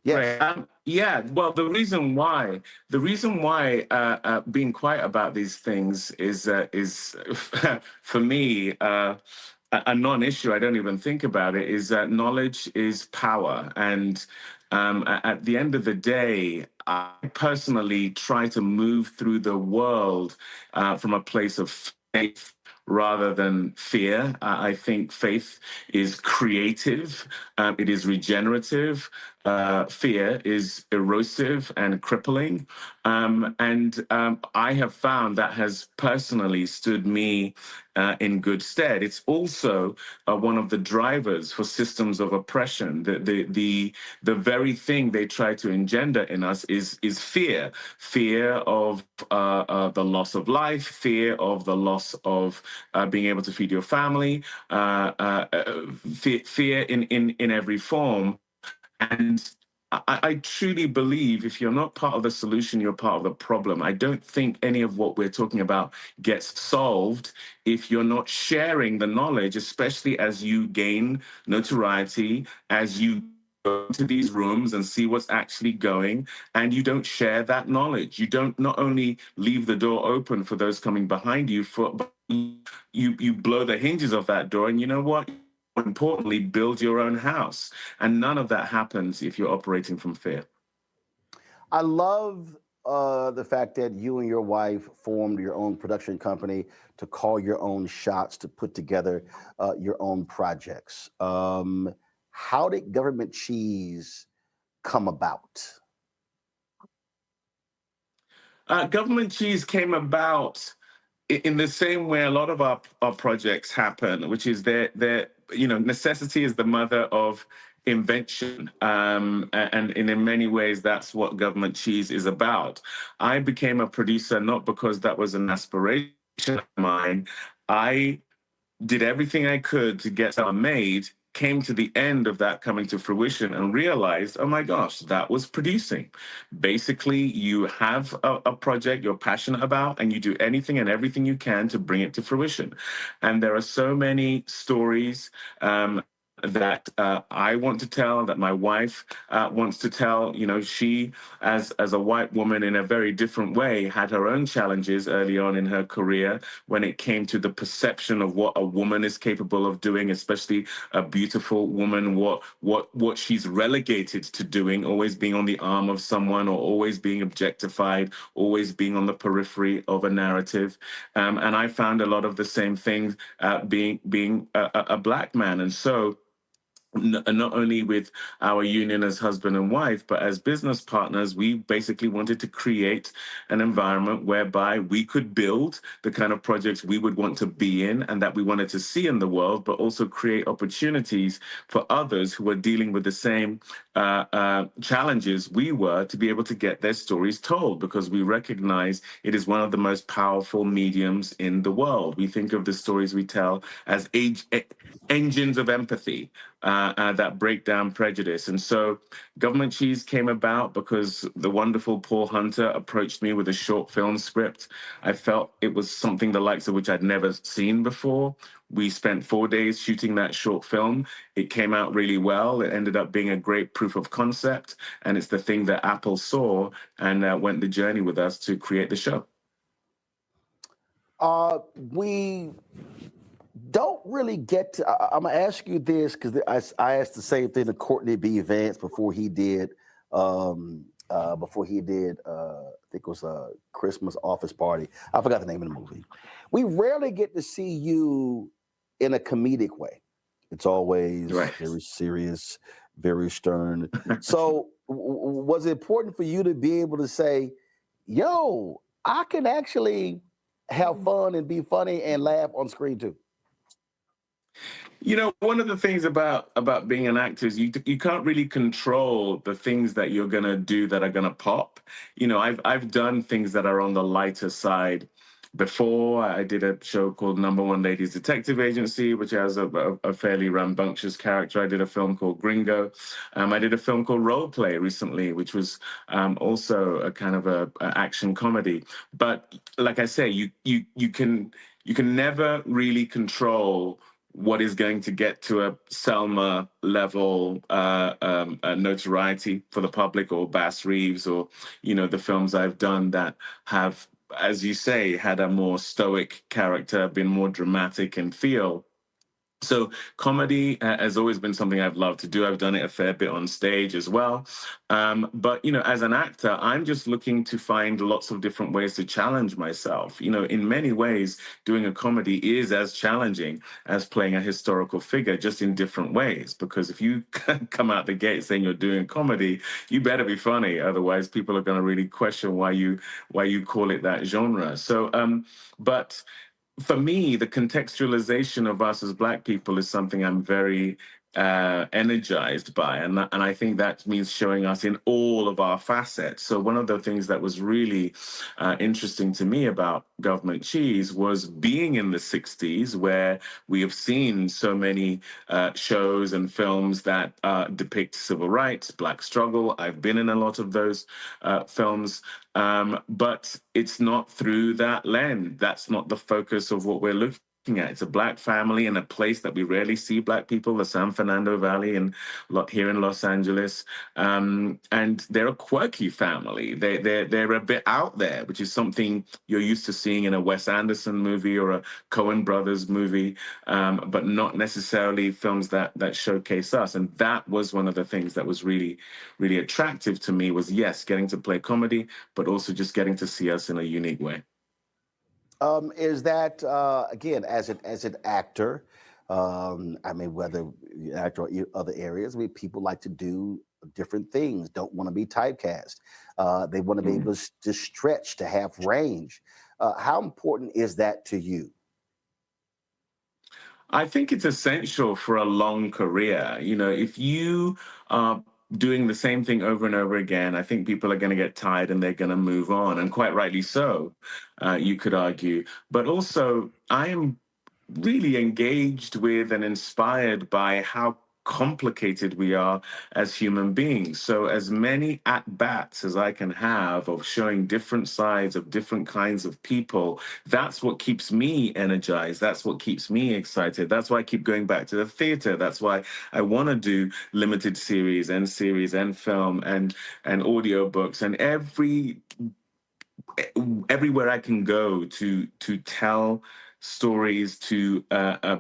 Yes. Right. Well, the reason why being quiet about these things is for me a non-issue. I don't even think about it. Is that knowledge is power, and at the end of the day, I personally try to move through the world from a place of faith rather than fear. I think faith is creative, it is regenerative. Fear is erosive and crippling. I have found that has personally stood me in good stead. It's also one of the drivers for systems of oppression. The very thing they try to engender in us is fear of the loss of life, fear of the loss of being able to feed your family, fear in every form. And I truly believe if you're not part of the solution, you're part of the problem. I don't think any of what we're talking about gets solved if you're not sharing the knowledge, especially as you gain notoriety, as you go to these rooms and see what's actually going, and you don't share that knowledge. You don't not only leave the door open for those coming behind you, but you blow the hinges of that door, and you know what? More importantly, build your own house. And none of that happens if you're operating from fear. I love the fact that you and your wife formed your own production company to call your own shots, to put together your own projects. How did Government Cheese come about? Government Cheese came about in the same way a lot of our projects happen, which is that necessity is the mother of invention. And in many ways, that's what Government Cheese is about. I became a producer not because that was an aspiration of mine. I did everything I could to get something made, came to the end of that coming to fruition and realized, oh my gosh, that was producing. Basically, you have a project you're passionate about and you do anything and everything you can to bring it to fruition. And there are so many stories that I want to tell, that my wife wants to tell. You know, she, as a white woman in a very different way, had her own challenges early on in her career when it came to the perception of what a woman is capable of doing, especially a beautiful woman, what she's relegated to doing, always being on the arm of someone or always being objectified, always being on the periphery of a narrative. And I found a lot of the same things being a Black man. And so not only with our union as husband and wife, but as business partners, we basically wanted to create an environment whereby we could build the kind of projects we would want to be in and that we wanted to see in the world, but also create opportunities for others who are dealing with the same challenges we were to be able to get their stories told, because we recognize it is one of the most powerful mediums in the world. We think of the stories we tell as engines of empathy that break down prejudice. And so Government Cheese came about because the wonderful Paul Hunter approached me with a short film script. I felt it was something the likes of which I'd never seen before. We spent 4 days shooting that short film. It came out really well. It ended up being a great proof of concept. And it's the thing that Apple saw and went the journey with us to create the show. We don't really get to, I'm going to ask you this because I asked the same thing to Courtney B. Vance before he did, I think it was a Christmas office party. I forgot the name of the movie. We rarely get to see you in a comedic way. It's always very serious, very stern. So was it important for you to be able to say, yo, I can actually have fun and be funny and laugh on screen too? You know, one of the things about being an actor is you can't really control the things that you're going to do that are going to pop. You know, I've done things that are on the lighter side before. I did a show called Number One Ladies Detective Agency, which has a fairly rambunctious character. I did a film called Gringo. I did a film called Role Play recently, which was also a kind of a action comedy. But like I say, you can never really control what is going to get to a Selma level notoriety for the public, or Bass Reeves, or, you know, the films I've done that have, as you say, had a more stoic character, been more dramatic and feel. So comedy has always been something I've loved to do. I've done it a fair bit on stage as well. But, as an actor, I'm just looking to find lots of different ways to challenge myself. In many ways, doing a comedy is as challenging as playing a historical figure, just in different ways. Because if you come out the gate saying you're doing comedy, you better be funny. Otherwise, people are going to really question why you call it that genre. So, but for me, the contextualization of us as Black people is something I'm very energized by. And I think that means showing us in all of our facets. So one of the things that was really interesting to me about Government Cheese was being in the 60s, where we have seen so many shows and films that depict civil rights, Black struggle. I've been in a lot of those films. But it's not through that lens. That's not the focus of what we're looking at. It's a Black family in a place that we rarely see Black people, the San Fernando Valley and here in Los Angeles. And they're a quirky family. They're a bit out there, which is something you're used to seeing in a Wes Anderson movie or a Coen Brothers movie, but not necessarily films that showcase us. And that was one of the things that was really, really attractive to me was, yes, getting to play comedy, but also just getting to see us in a unique way. Is that, again, as an actor, whether you act or other areas, people like to do different things, don't want to be typecast. They want to be able to stretch, to have range. How important is that to you? I think it's essential for a long career. If you are doing the same thing over and over again, I think people are going to get tired and they're going to move on, and quite rightly so, you could argue. But also, I am really engaged with and inspired by how complicated we are as human beings. So as many at-bats as I can have of showing different sides of different kinds of people, that's what keeps me energized. That's what keeps me excited. That's why I keep going back to the theater. That's why I want to do limited series and film and audiobooks and everywhere I can go to tell stories, to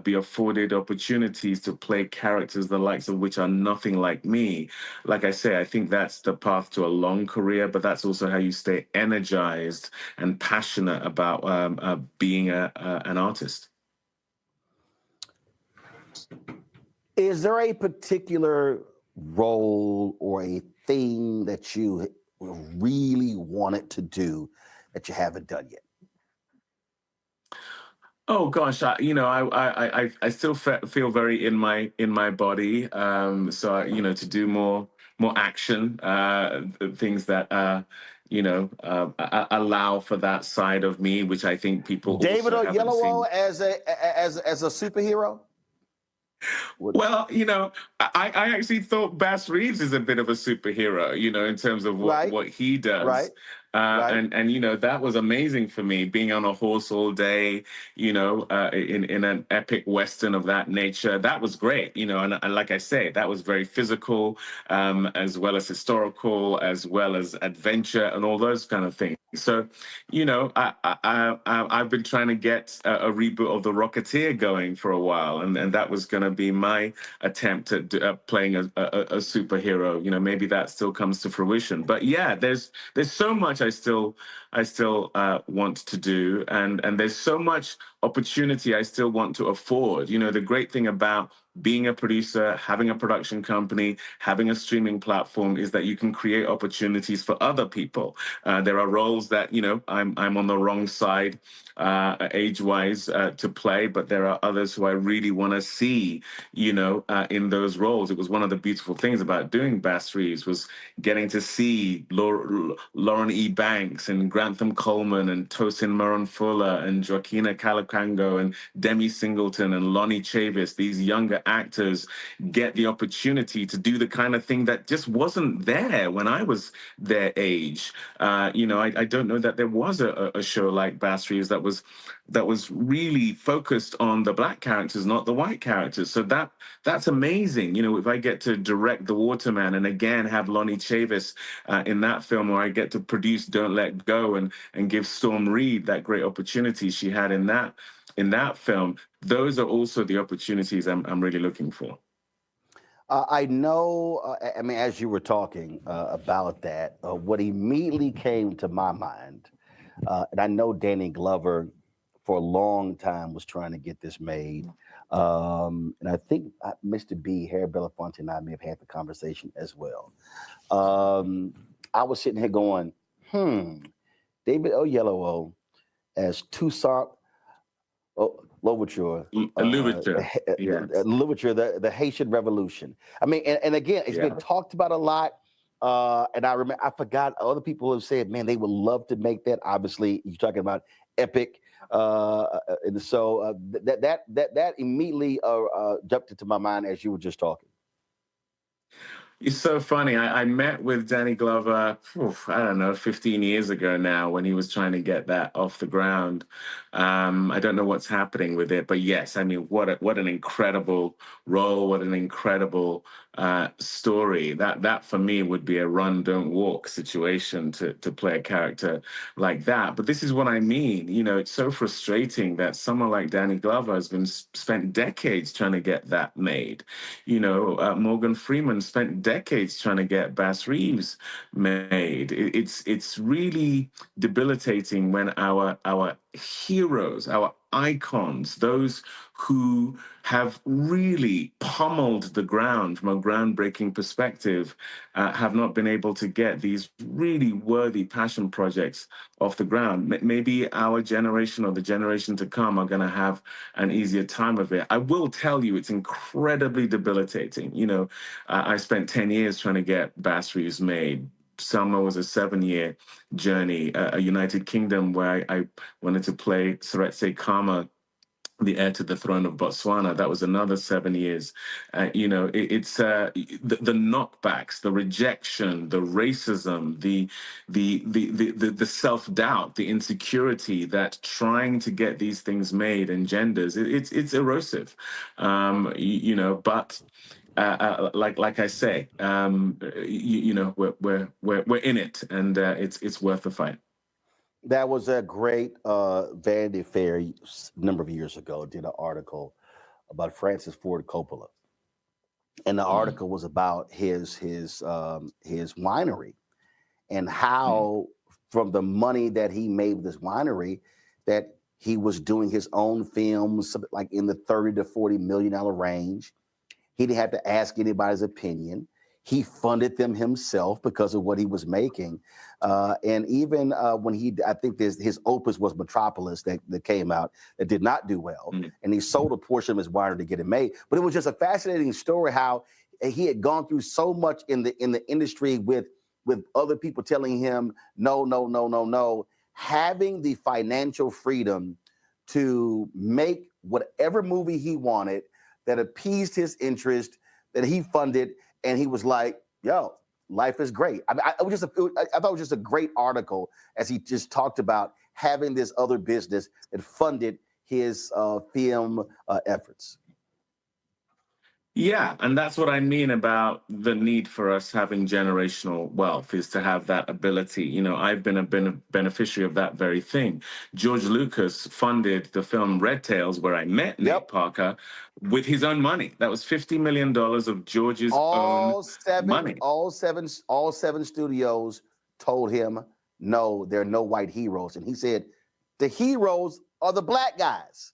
be afforded opportunities to play characters the likes of which are nothing like me. Like I say, I think that's the path to a long career, but that's also how you stay energized and passionate about being an artist. Is there a particular role or a thing that you really wanted to do that you haven't done yet? Oh gosh, I still feel very in my body. So to do more action, things that allow for that side of me, which I think people David also haven't Oyelowo seen. as a superhero. Well, I actually thought Bass Reeves is a bit of a superhero, in terms of what he does. Right. And that was amazing for me, being on a horse all day, in an epic Western of that nature. That was great, and like I say, that was very physical, as well as historical, as well as adventure and all those kind of things. So, I've been trying to get a reboot of The Rocketeer going for a while, and that was going to be my attempt at playing a superhero. Maybe that still comes to fruition. But yeah, there's so much I still want to do, and there's so much opportunity I still want to afford. The great thing about being a producer, having a production company, having a streaming platform is that you can create opportunities for other people. There are roles that, I'm on the wrong side age-wise to play, but there are others who I really want to see, in those roles. It was one of the beautiful things about doing Bass Reeves was getting to see Lauren E. Banks and Grantham Coleman and Tosin Moran Fuller and Joaquina Calacango and Demi Singleton and Lonnie Chavis, these younger actors get the opportunity to do the kind of thing that just wasn't there when I was their age. I don't know that there was a show like Bass Reeves that was really focused on the Black characters, not the white characters. So that's amazing. If I get to direct The Waterman and again have Lonnie Chavis in that film, or I get to produce Don't Let Go and give Storm Reed that great opportunity she had in that in that film, those are also the opportunities I'm really looking for. I know, I mean, as you were talking about that, what immediately came to my mind, and I know Danny Glover for a long time was trying to get this made. And I think Mr. B, Harry Belafonte, and I may have had the conversation as well. I was sitting here going, David Oyelowo as Toussaint Louverture, yes. Louverture, the Haitian Revolution. I mean, and again, it's been talked about a lot. And I remember, I forgot, other people have said, man, they would love to make that. Obviously, you're talking about epic. And so that immediately jumped into my mind as you were just talking. It's so funny. I met with Danny Glover, I don't know, 15 years ago now when he was trying to get that off the ground. I don't know what's happening with it, but yes, I mean, what an incredible role, what an incredible story. That for me would be a run, don't walk situation to play a character like that. But this is what I mean. You know, it's so frustrating that someone like Danny Glover has been spent decades trying to get that made. You know, Morgan Freeman spent decades trying to get Bass Reeves made. It's really debilitating when our heroes, our icons, those who have really pummeled the ground from a groundbreaking perspective, have not been able to get these really worthy passion projects off the ground. Maybe our generation or the generation to come are going to have an easier time of it. I will tell you, it's incredibly debilitating. You know, I spent 10 years trying to get Bass Reeves made. Summer was a 7-year journey. A United Kingdom where I wanted to play Seretse Khama, the heir to the throne of Botswana. That was another 7 years. You know, it's the knockbacks, the rejection, the racism, the self-doubt, the insecurity that trying to get these things made engenders. It's erosive, you know. But like I say, you know, we're in it, and it's worth the fight. That was a great Vanity Fair number of years ago, did an article about Francis Ford Coppola. And the article was about his winery and how from the money that he made with his winery, that he was doing his own films, like in the $30 to $40 million range. He didn't have to ask anybody's opinion. He funded them himself because of what he was making. And even when I think his opus was Metropolis that came out that did not do well. And he sold a portion of his winery to get it made. But it was just a fascinating story how he had gone through so much in the industry with other people telling him, no. Having the financial freedom to make whatever movie he wanted that appeased his interest, that he funded. And he was like, yo, life is great. I mean, I thought it was just a great article as he just talked about having this other business that funded his film efforts. Yeah, and that's what I mean about the need for us having generational wealth, is to have that ability. You know, I've been a beneficiary of that very thing. George Lucas funded the film Red Tails, where I met Nate Parker, with his own money. That was $50 million of George's own money. All seven studios told him, no, there are no white heroes. And he said, the heroes are the black guys.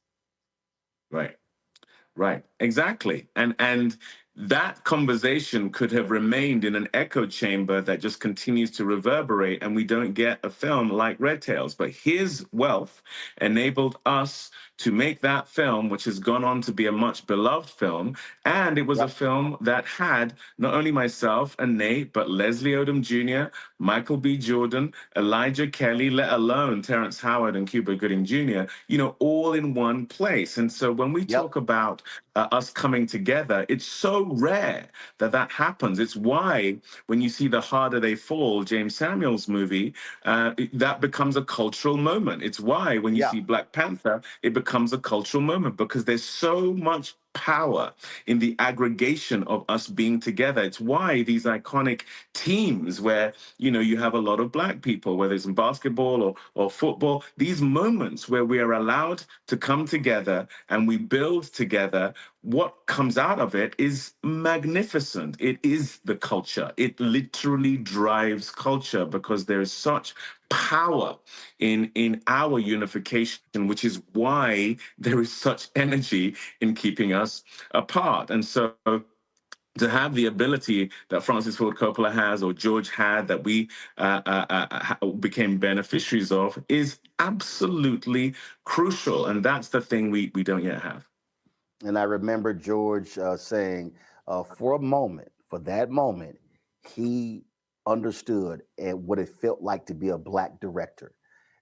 Right, exactly. And that conversation could have remained in an echo chamber that just continues to reverberate, and we don't get a film like Red Tails. But his wealth enabled us to make that film, which has gone on to be a much beloved film. And it was a film that had not only myself and Nate, but Leslie Odom Jr., Michael B. Jordan, Elijah Kelly, let alone Terrence Howard and Cuba Gooding Jr., you know, all in one place. And so when we talk about us coming together, it's so rare that happens. It's why when you see The Harder They Fall, James Samuel's movie, that becomes a cultural moment. It's why when you see Black Panther, it becomes becomes a cultural moment because there's so much power in the aggregation of us being together. It's why these iconic teams where, you have a lot of Black people, whether it's in basketball or football, these moments where we are allowed to come together and we build together, what comes out of it is magnificent. It is the culture. It literally drives culture because there is such power in our unification, which is why there is such energy in keeping us apart. And so to have the ability that Francis Ford Coppola has or George had that we became beneficiaries of is absolutely crucial. And that's the thing we don't yet have. And I remember George saying, for that moment, he understood what it felt like to be a Black director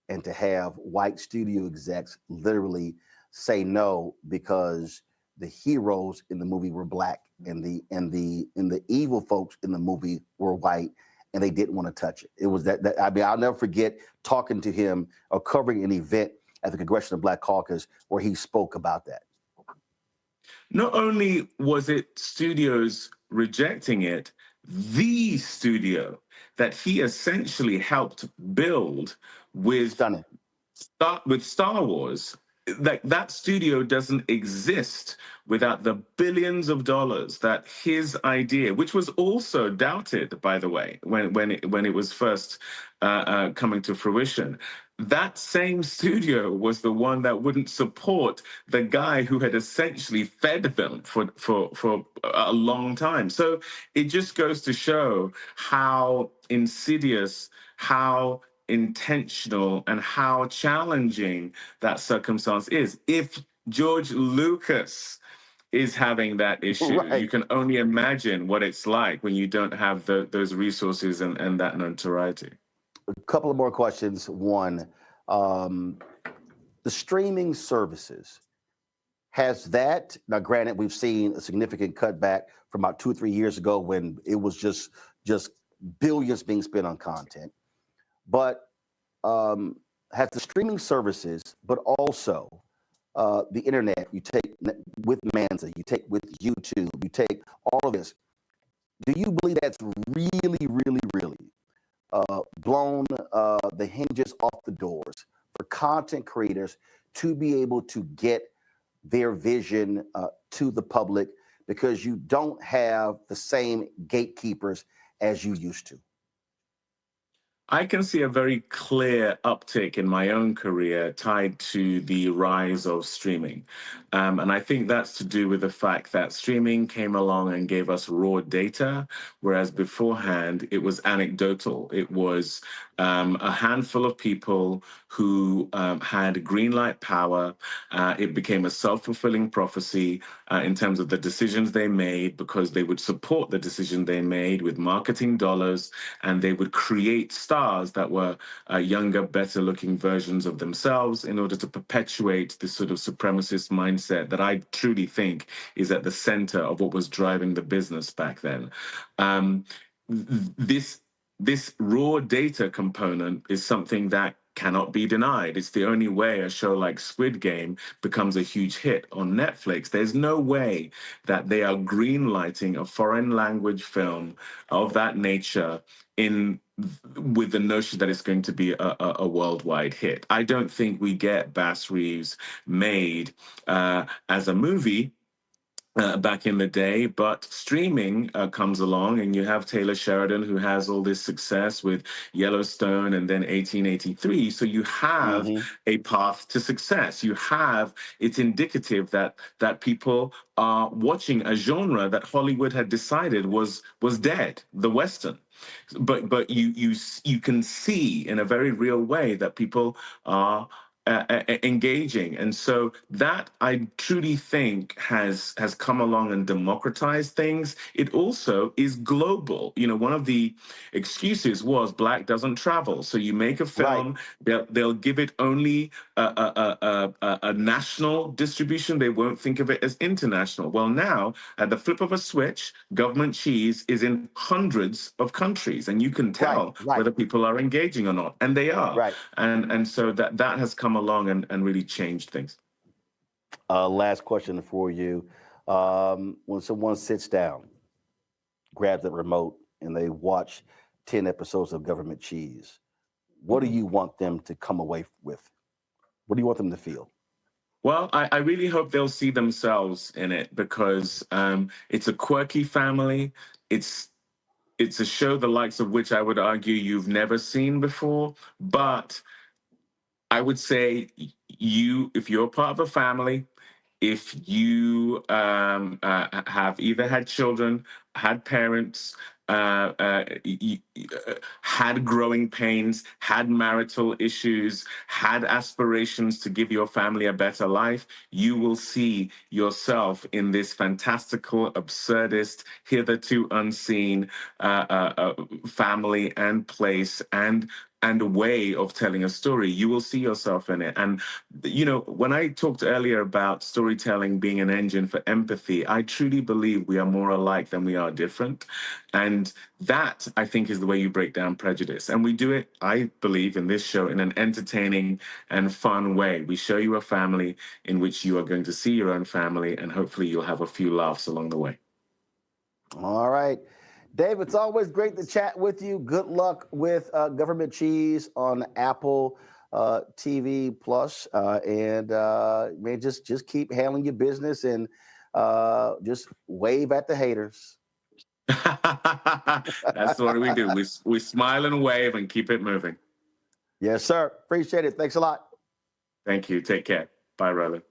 and to have white studio execs literally say no because the heroes in the movie were Black and the evil folks in the movie were white and they didn't want to touch it. It was I'll never forget talking to him or covering an event at the Congressional Black Caucus where he spoke about that. Not only was it studios rejecting it, the studio that he essentially helped build with Star Wars, that studio doesn't exist without the billions of dollars that his idea, which was also doubted, by the way, when it was first coming to fruition. That same studio was the one that wouldn't support the guy who had essentially fed them for a long time. So it just goes to show how insidious, how intentional, and how challenging that circumstance is. If George Lucas is having that issue, you can only imagine what it's like when you don't have those resources and that notoriety. A couple of more questions. One, the streaming services, has that, now granted, we've seen a significant cutback from about 2 or 3 years ago when it was just billions being spent on content, but has the streaming services, but also the internet, you take with Manza, you take with YouTube, you take all of this, do you believe that's really, really, really blown the hinges off the doors for content creators to be able to get their vision to the public because you don't have the same gatekeepers as you used to? I can see a very clear uptick in my own career tied to the rise of streaming. And I think that's to do with the fact that streaming came along and gave us raw data, whereas beforehand it was anecdotal. It was a handful of people who had green light power. It became a self-fulfilling prophecy in terms of the decisions they made because they would support the decision they made with marketing dollars, and they would create stars that were younger, better-looking versions of themselves in order to perpetuate this sort of supremacist mindset that I truly think is at the center of what was driving the business back then. This raw data component is something that cannot be denied. It's the only way a show like Squid Game becomes a huge hit on Netflix. There's no way that they are greenlighting a foreign language film of that nature with the notion that it's going to be a worldwide hit. I don't think we get Bass Reeves made as a movie back in the day, but streaming comes along and you have Taylor Sheridan who has all this success with Yellowstone and then 1883. So you have a path to success. It's indicative that people are watching a genre that Hollywood had decided was dead, the Western. But you can see in a very real way that people are engaging. And so that I truly think has come along and democratized things. It also is global. One of the excuses was Black doesn't travel. So you make a film, they'll give it only a national distribution. They won't think of it as international. Well, now at the flip of a switch, government cheese is in hundreds of countries, and you can tell whether people are engaging or not, and they are. And so that has come along and really changed things. Last question for you. When someone sits down, grabs the remote, and they watch 10 episodes of Government Cheese, what do you want them to come away with? What do you want them to feel? Well, I really hope they'll see themselves in it because it's a quirky family. It's a show the likes of which I would argue you've never seen before. But I would say if you're part of a family, if you have either had children, had parents, had growing pains, had marital issues, had aspirations to give your family a better life, you will see yourself in this fantastical, absurdist, hitherto unseen family and place and a way of telling a story. You will see yourself in it. And, you know, when I talked earlier about storytelling being an engine for empathy, I truly believe we are more alike than we are different. And that, I think, is the way you break down prejudice. And we do it, I believe, in this show in an entertaining and fun way. We show you a family in which you are going to see your own family, and hopefully you'll have a few laughs along the way. All right. Dave, it's always great to chat with you. Good luck with Government Cheese on Apple TV Plus, and man, just keep handling your business and just wave at the haters. That's what we do. We smile and wave and keep it moving. Yes, sir. Appreciate it. Thanks a lot. Thank you. Take care. Bye, Roland.